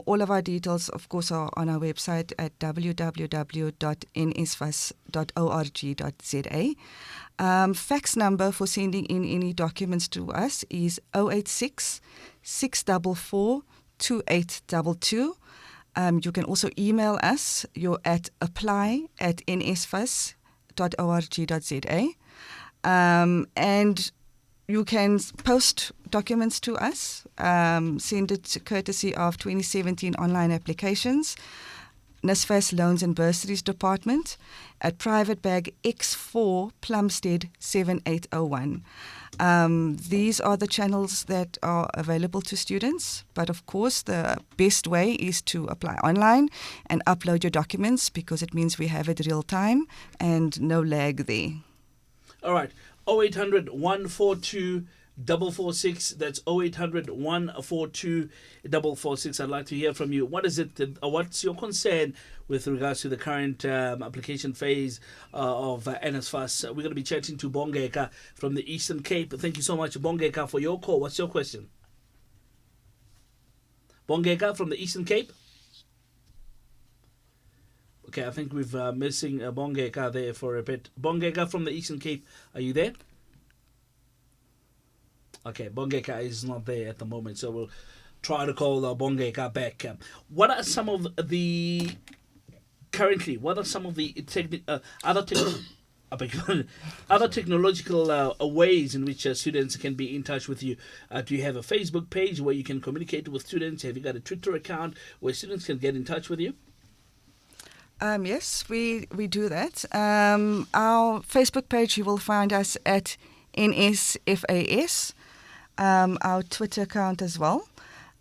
All of our details, of course, are on our website at www.nsfas.org.za. Fax number for sending in any documents to us is 086 644 2822. You can also email us. You're at apply@nsfas.org.za. And you can post documents to us, send it courtesy of 2017 online applications, NSFAS Loans and Bursaries Department at Private Bag X4 Plumstead 7801. These are the channels that are available to students, but of course the best way is to apply online and upload your documents because it means we have it real time and no lag there. All right. 0800 142 446. That's 0800 142 446. I'd like to hear from you. What is it? What's your concern with regards to the current application phase of NSFAS? We're going to be chatting to Bongeka from the Eastern Cape. Thank you so much, Bongeka, for your call. What's your question? Bongeka from the Eastern Cape. Okay, I think we've missing Bongeka there for a bit. Bongeka from the Eastern Cape, are you there? Okay, Bongeka is not there at the moment, so we'll try to call Bongeka back. What are some of the other technological ways in which students can be in touch with you? Do you have a Facebook page where you can communicate with students? Have you got a Twitter account where students can get in touch with you? Yes, we do that. Our Facebook page, you will find us at NSFAS, our Twitter account as well.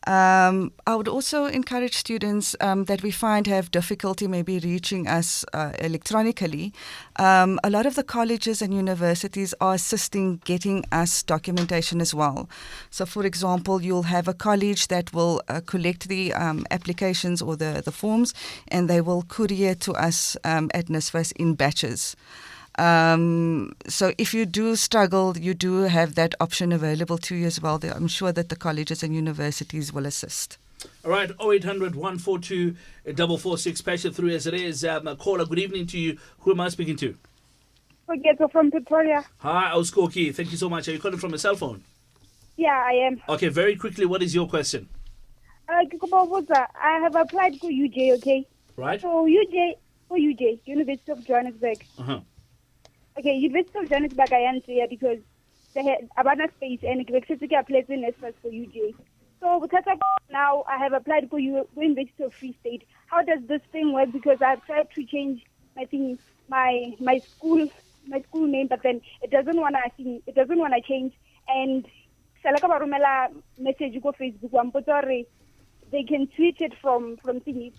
I would also encourage students that we find have difficulty maybe reaching us electronically. A lot of the colleges and universities are assisting getting us documentation as well. So, for example, you'll have a college that will collect the applications or the forms, and they will courier to us at NSFAS in batches. So if you do struggle, you do have that option available to you as well. I'm sure that the colleges and universities will assist. All right, 0800 142 446, patch it through as it is. Caller, good evening to you. Who am I speaking to? Koketo from Pretoria. Hi, Auskoki. Thank you so much. Are you calling from a cell phone? Yeah, I am. Okay, very quickly, what is your question? I have applied for UJ, okay? Right. So UJ, University of Johannesburg. Uh-huh. Okay, University of Johannesburg, I answer here because they had abundant space and expected a place in NSFAS for UJ. So because now I have applied for University of Free State, how does this thing work? Because I've tried to change my school name, but then it doesn't wanna change. And Salaka Barumela message go Facebook, they can switch it from thingy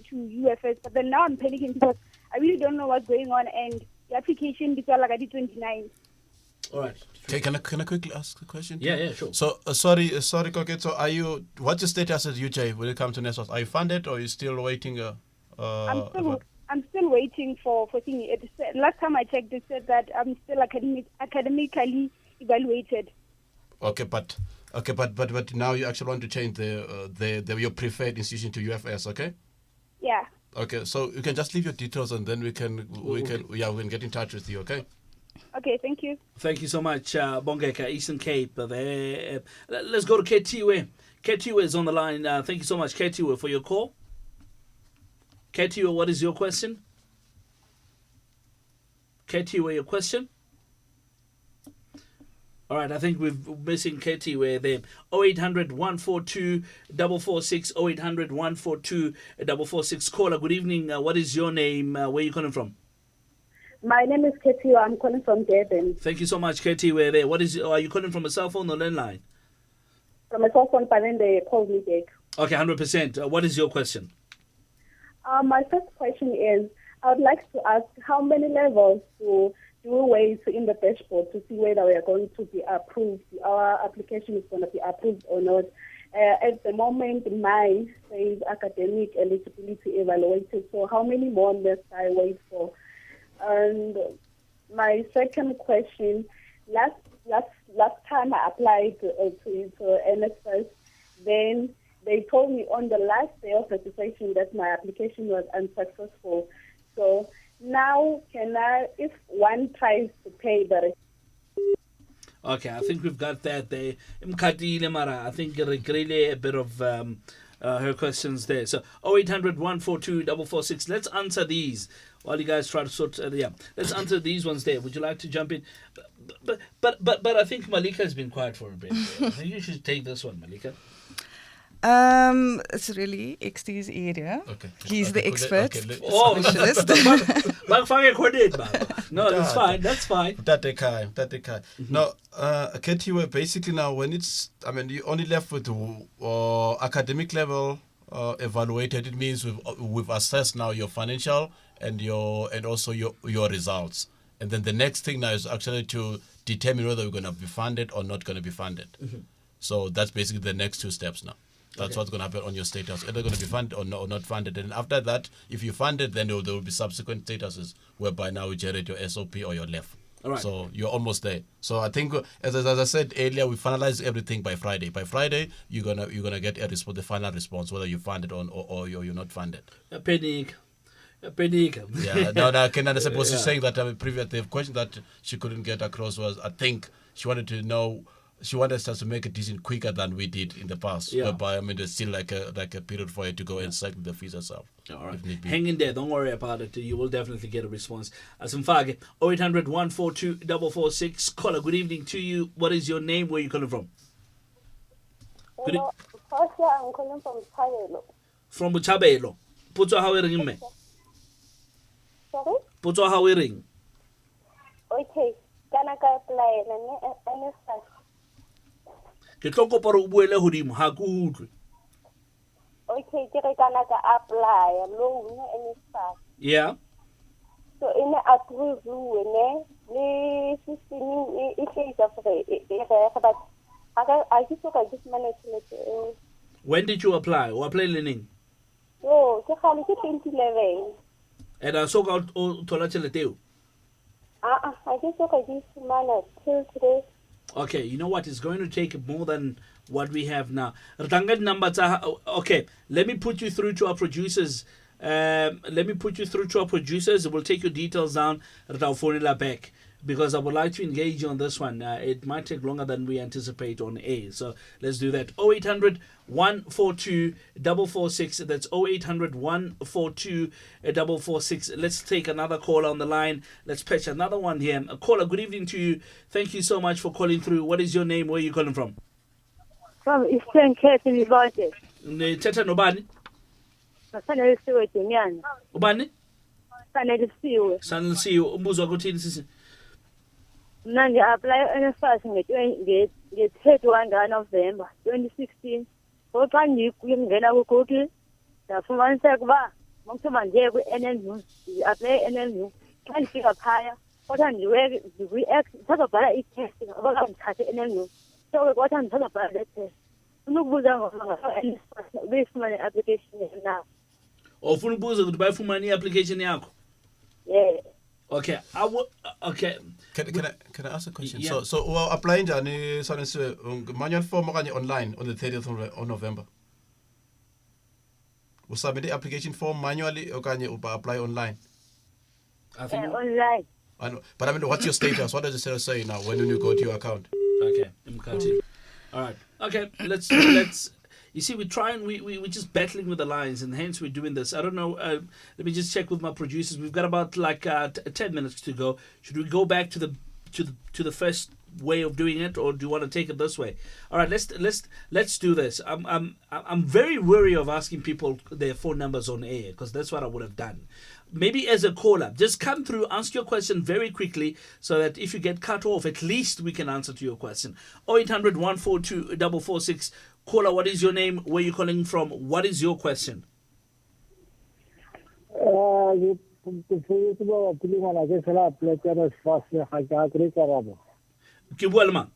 to UFS, but then now I'm panicking because I really don't know what's going on, and the application is like I did 29. All right. Okay, can I quickly ask a question? Yeah, sure. So, sorry, Koket. So, what's your status at UJ when it comes to NSFAS? Are you funded, or are you still waiting? I'm still waiting for thingy. Last time I checked, they said that I'm still academically evaluated. Okay, but now you actually want to change your preferred institution to UFS, okay? Yeah. Okay, so you can just leave your details and then we can get in touch with you, okay? Okay, thank you. Thank you so much, Bongeka, Eastern Cape. Let's go to Ketiwe. Ketiwe is on the line. Thank you so much, Ketiwe, for your call. Ketiwe, what is your question? Ketiwe, your question? All right, I think we're missing Ketiwe there. 0800 142 446, 0800 142 446. Caller, good evening. What is your name? Where are you calling from? My name is Katie. I'm calling from Durban. Thank you so much, Katie. We're there. Are you calling from a cell phone or landline? From a cell phone, but then they called me back. Okay, 100%. What is your question? My first question is, I would like to ask how many levels do we weigh in the dashboard to see whether we are going to be approved, our application is going to be approved or not. At the moment, mine says academic eligibility evaluated. So how many more must I wait for? And my second question, last time I applied to NSFAS, then they told me on the last day of registration that my application was unsuccessful. So now if one tries to pay the Okay, I think we've got that there. I think really a bit of her questions there. So 0800 142 446. Let's answer these while you guys try to sort. Let's answer these ones there. Would you like to jump in? But I think Malika has been quiet for a bit. I think you should take this one, Malika. It's really XT's area. Okay. He's the expert. Specialist. No, that's fine. That's fine. No, Katie, basically now when you only left with the academic level evaluated. It means we've assessed now your financial and also your results. And then the next thing now is actually to determine whether we're going to be funded or not going to be funded. Mm-hmm. So that's basically the next two steps now. That's what's going to happen on your status. Either going to be funded or not funded. And after that, if you funded, then there will be subsequent statuses whereby now you generate your SOP or your LEF. All right. So you're almost there. So I think, as I said earlier, we finalize everything by Friday. By Friday, you're gonna get a response, the final response, whether you funded or you're not funded. Penny, Penika. Yeah, no, I can understand. What she's saying that the question that she couldn't get across was, I think she wanted to know, she wanted us to make a decision quicker than we did in the past. Yeah. Whereby, I mean, there's still like a period for her to go and settle the fees herself. All right. If need be. Hang in there. Don't worry about it. You will definitely get a response. Asimfage, 0800 142 446. Caller, good evening to you. What is your name? Where are you calling from? Good I'm calling from Tabelo. From Buchabelo. Putso how ring me. Sorry? Putso how ring. Okay. Can I apply NSFAS? Ke tloko para o buele hodimo ha ke utlwe. Okay, ke re kana ka apply loan NSFAS. Yeah. So in approve ne le system e says but I just manage it. When did you apply? O apply learning. Oh, ke khale ke 2011. And I saw out thola tšhelete eo. I just manage till today. Okay, you know what? It's going to take more than what we have now. Okay, let me put you through to our producers. We'll take your details down. I'll phone it back because I would like to engage you on this one. It might take longer than we anticipate on air. So let's do that. 0800 142 446. That's 0800 142 446. Let's take another call on the line. Let's patch another one here. A caller, good evening to you. Thank you so much for calling through. What is your name? Where are you calling from? From Eastern Cape in Liberty. Teta nobani? Sanelisiwe Dimiana. Ubani? Sanelisiwe. Sanelisiwe. Umbuzo wakho uthini sisi? Mna ngi-apply NSFAS nge-31 November 2016. Kodwa ngingena ku-Google ndafumaniseka uba makuthiwa ndiye kwi-NL News, ngi-apply NL News. Xa ndifika phaya kodwa ndisazobhala i-test ngoba ngithathe i-NL News. So kodwa ndisazobhala le test. Ufuna ukubuza NSFAS ubuyifumane i-application na. Ufuna ukubuza ukuthi bayifumane i-application yakho? Yeah. Okay, okay. Can I ask a question? Yeah. So apply njani Sanelisiwe manual form okanye online on the 30th of November? We submit the application form manually okanye apply online? I think online. I know, but I mean, what's your status? What does the status say now when you go to your account? Okay, all right. Okay, let's. You see, we're just battling with the lines, and hence we're doing this. I don't know. Let me just check with my producers. We've got about like 10 minutes to go. Should we go back to the first way of doing it, or do you want to take it this way? All right, let's do this. I'm very wary of asking people their phone numbers on air because that's what I would have done. Maybe as a caller, just come through, ask your question very quickly so that if you get cut off, at least we can answer to your question. 0800 142 446. Caller, what is your name? Where are you calling from? What is your question? Ke bua le mang?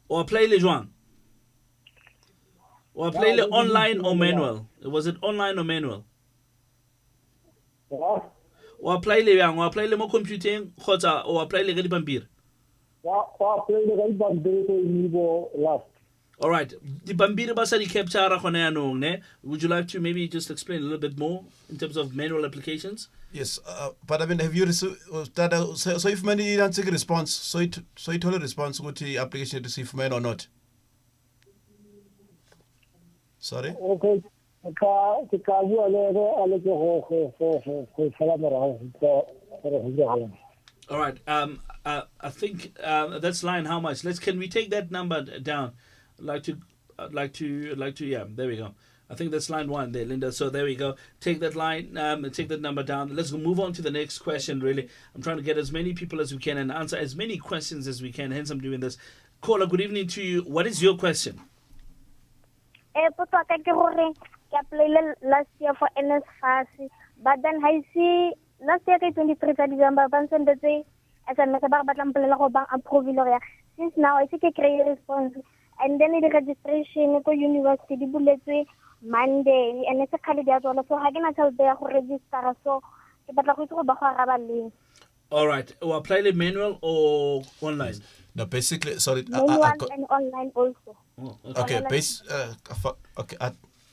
O apply le jwang? O apply le online or manual? Was it online or manual? O apply le yang? O apply le mo computing kgotsa o apply le ka dipampiri? All right. Dipampiri ba sa di capture gone yanong ne? Would you like to maybe just explain a little bit more in terms of manual applications? Yes, but I mean, have you received that? So if many didn't take a response, so it told a response what the application received man or not? Sorry. Okay. All right. I think that's line. How much? Can we take that number down? Like to. Yeah. There we go. I think that's line 1 there, Linda. So there we go. Take that line. Take that number down. Let's move on to the next question. Really, I'm trying to get as many people as we can and answer as many questions as we can. Hence, I'm doing this. Caller, good evening to you. What is your question? Last year for NSFAS, but then I see last year 23 December, as a approval. Since now I see a create response, and then the registration to university the Monday, and it's a candidate so I can tell they register so all right. Or apply the manual or online? No, basically, sorry. Manual and online also. Oh, okay, okay. okay.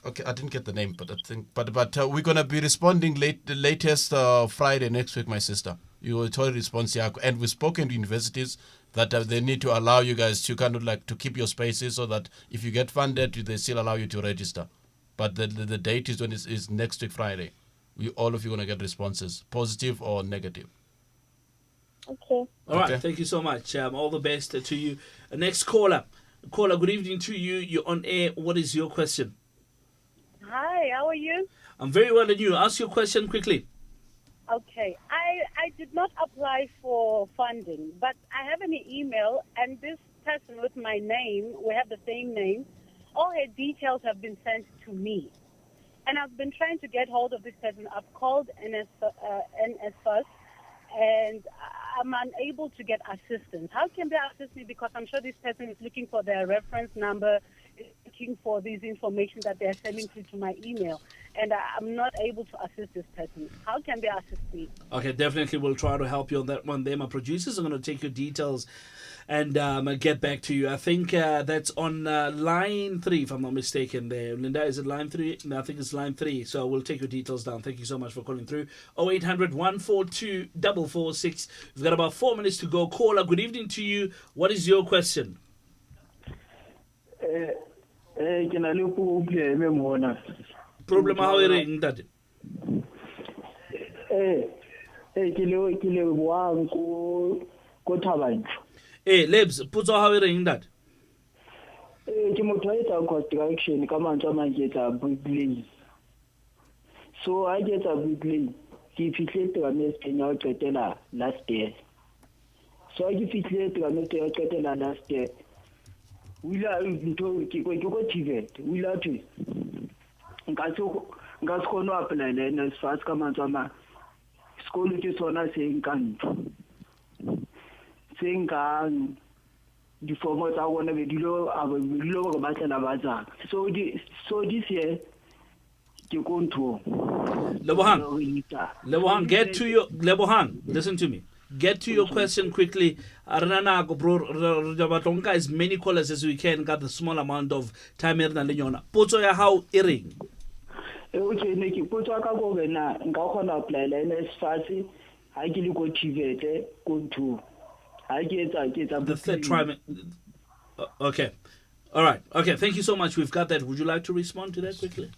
Okay, I didn't get the name, but I think, but we're gonna be responding the latest Friday next week, my sister. You will totally respond, and we've spoken to universities that they need to allow you guys to kind of like to keep your spaces so that if you get funded, they still allow you to register. But the date is when is next week Friday. All of you gonna get responses, positive or negative. Okay. All right. Thank you so much. All the best to you. Next caller. Caller, good evening to you. You're on air. What is your question? Hi, how are you? I'm very well, and you? Ask your question quickly. Okay. I did not apply for funding, but I have an email, and this person with my name, we have the same name, all her details have been sent to me. And I've been trying to get hold of this person. I've called NSFAS, and I'm unable to get assistance. How can they assist me? Because I'm sure this person is looking for their reference number, is looking for this information that they're sending through to my email. And I'm not able to assist this person. How can they assist me? Okay, definitely we'll try to help you on that one. There, my producers are going to take your details and get back to you. I think that's on line 3, if I'm not mistaken there. Linda, is it line 3? No, I think it's line 3. So we'll take your details down. Thank you so much for calling through. 0800 142 446. We've got about 4 minutes to go. Caller, good evening to you. What is your question? Problem how are you that? Lebs, put how are you that? Construction, come on, someone get a big. So I get a big. If you say to a mistake out last year. So if you say to a mistake out last year, we are to go to we are to. Ngasko no apply NSFAS kama ntsama school ke sona se nkang di form tsa bona be dilo go batlela batsa so this year ke konto Lebohang, get to your Lebohang, listen to me. Get to your question quickly. Arana go bro Rabatonka as many callers as we can, got the small amount of time here na lenyona. Potso ya how earring. Okay, Nikki, put a couple of na Gakona apply NSFAS. I get go TVT, go to. I get the third trimester. Okay. All right. Okay, thank you so much. We've got that. Would you like to respond to that quickly?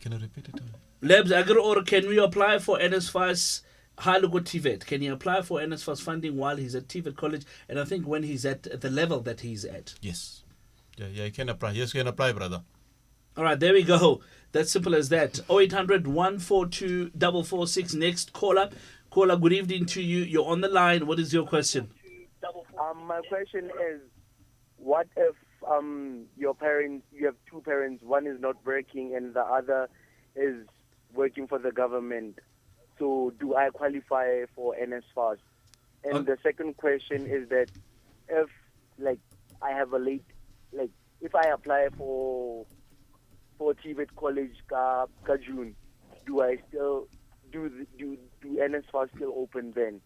Can I repeat it? Lebs, or can we apply for NSFAS? Halugo TVET? Can he apply for NSFAS funding while he's at TVET college? And I think when he's at the level that he's at. Yes. Yeah, you can apply. Yes, you can apply, brother. All right, there we go. That's simple as that. 0800 142 446. Next caller. Caller, good evening to you. You're on the line. What is your question? My question is, what if your parents, you have two parents, one is not working and the other is working for the government? So do I qualify for NSFAS? And the second question is that if, like, I have a late, like, if I apply for TVET college ka June, do I still do NSFAS still open then?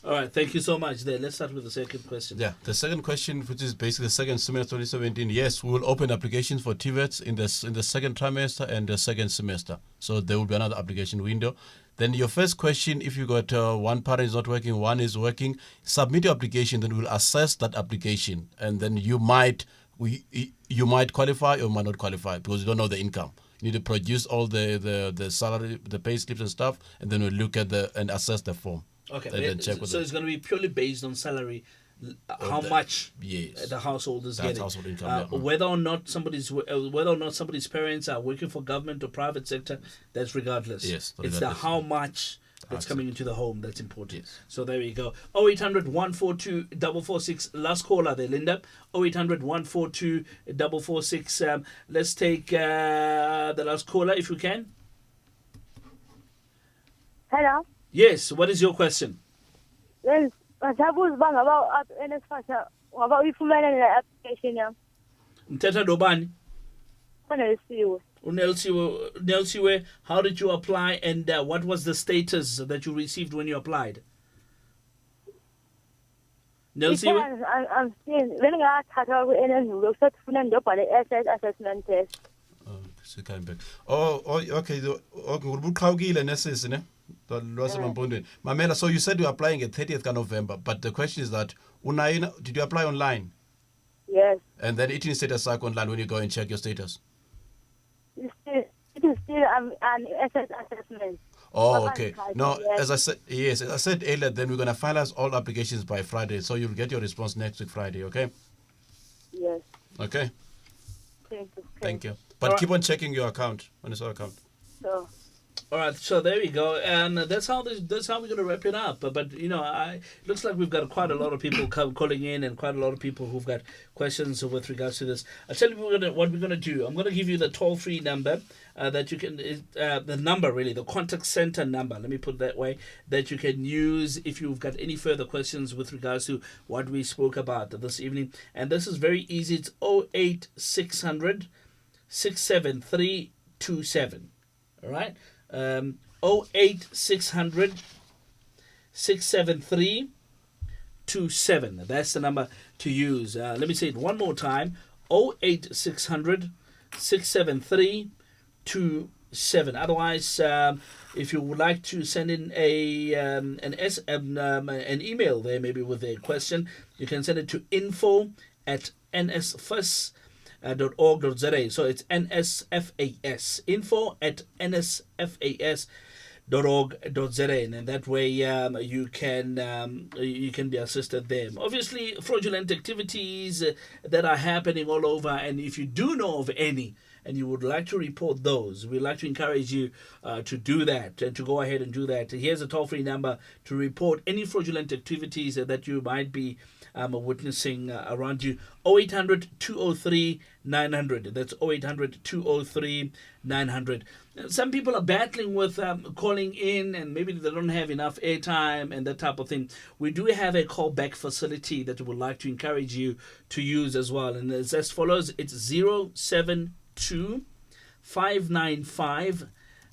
All right, thank you so much there. Let's start with the second question. Yeah, the second question, which is basically the second semester 2017, yes, we will open applications for TVETs in the second trimester and the second semester. So there will be another application window. Then your first question, if you got one parent is not working, one is working, submit your application, then we'll assess that application. And then you might qualify or might not qualify because you don't know the income. You need to produce all the salary, the pay slips and stuff, and then we'll look at and assess the form. Okay, so it's going to be purely based on salary, how much the household is getting. Household income, whether or not somebody's parents are working for government or private sector, that's regardless. Yes, it's the how much that's coming into the home that's important. Yes. So there we go. 0800 142 446. Last caller there, Linda. 0800 142 446. Let's take the last caller if we can. Hello. Yes, what is your question? Yes, ngabuza ngaba NSFAS ngaba uyifumene le application yami. Mthetha dobani? Unelisiwe. Unelisiwe, how did you apply and what was the status that you received when you applied? Nelsiwe? I'm seeing when I started with NSFAS, so to find the assessment test. So coming back. Okay. Ubuqhawukile nesisi ne? Lwasemapondweni. Mamela, so you said you're applying at 30th of November, but the question is that did you apply online? Yes. And then it is status like online when you go and check your status. It is still an assessment. Oh, okay. No, as I said earlier, then we're going to finalize all applications by Friday, so you'll get your response next week Friday, okay? Yes. Okay. Thank you. But keep on checking your account, on your account. So. All right, so there we go, and that's how we're going to wrap it up. But it looks like we've got quite a lot of people calling in, and quite a lot of people who've got questions with regards to this. I'll tell you what we're going to do. I'm going to give you the toll-free number that you can, the number really, the contact center number. Let me put it that way, that you can use if you've got any further questions with regards to what we spoke about this evening. And this is very easy. It's 08600 67327. All right. 08600 67327. That's the number to use. Let me say it one more time. 08600 67327. Otherwise, if you would like to send in an email there, maybe with a question, you can send it to info@nsfas.org.za. So it's NSFAS, info@nsfas.org.za, and that way you can be assisted there. Obviously, fraudulent activities that are happening all over, and if you do know of any and you would like to report those, we'd like to encourage you to do that and to go ahead and do that. Here's a toll-free number to report any fraudulent activities that you might be witnessing around you. 0800 203 900. That's 0800 203 900. Some people are battling with calling in, and maybe they don't have enough airtime and that type of thing. We do have a callback facility that we would like to encourage you to use as well, and it's as follows. It's 072 595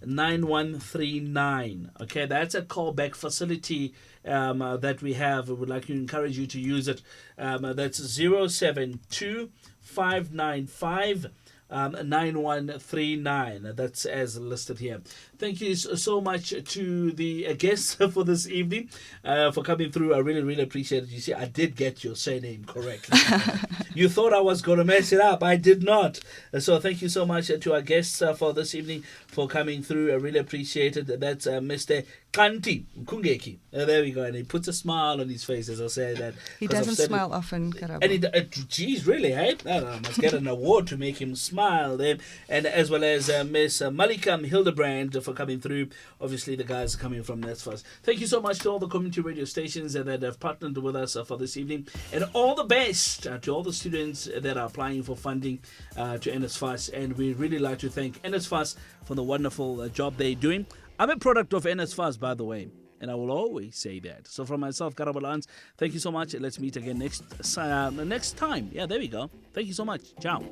9139. Okay, that's a callback facility that we have. We would like to encourage you to use it. That's 072 595 9139. That's as listed here. Thank you so much to the guests for this evening for coming through. I really, really appreciate it. You see, I did get your surname correctly. You thought I was going to mess it up. I did not. So thank you so much to our guests for this evening for coming through. I really appreciate it. That's Mr. Kanti Kungeki. There we go. And he puts a smile on his face as I say that. He doesn't smile often, Karabo. And geez, really, eh? I must get an award to make him smile there. And as well as Miss Malika Hildebrand for coming through. Obviously, the guys are coming from NSFAS. Thank you so much to all the community radio stations that have partnered with us for this evening. And all the best to all the students that are applying for funding to NSFAS. And we really like to thank NSFAS for the wonderful job they're doing. I'm a product of NSFAS, by the way, and I will always say that. So from myself, Karabo Lance, thank you so much. Let's meet again next time. Yeah, there we go. Thank you so much. Ciao.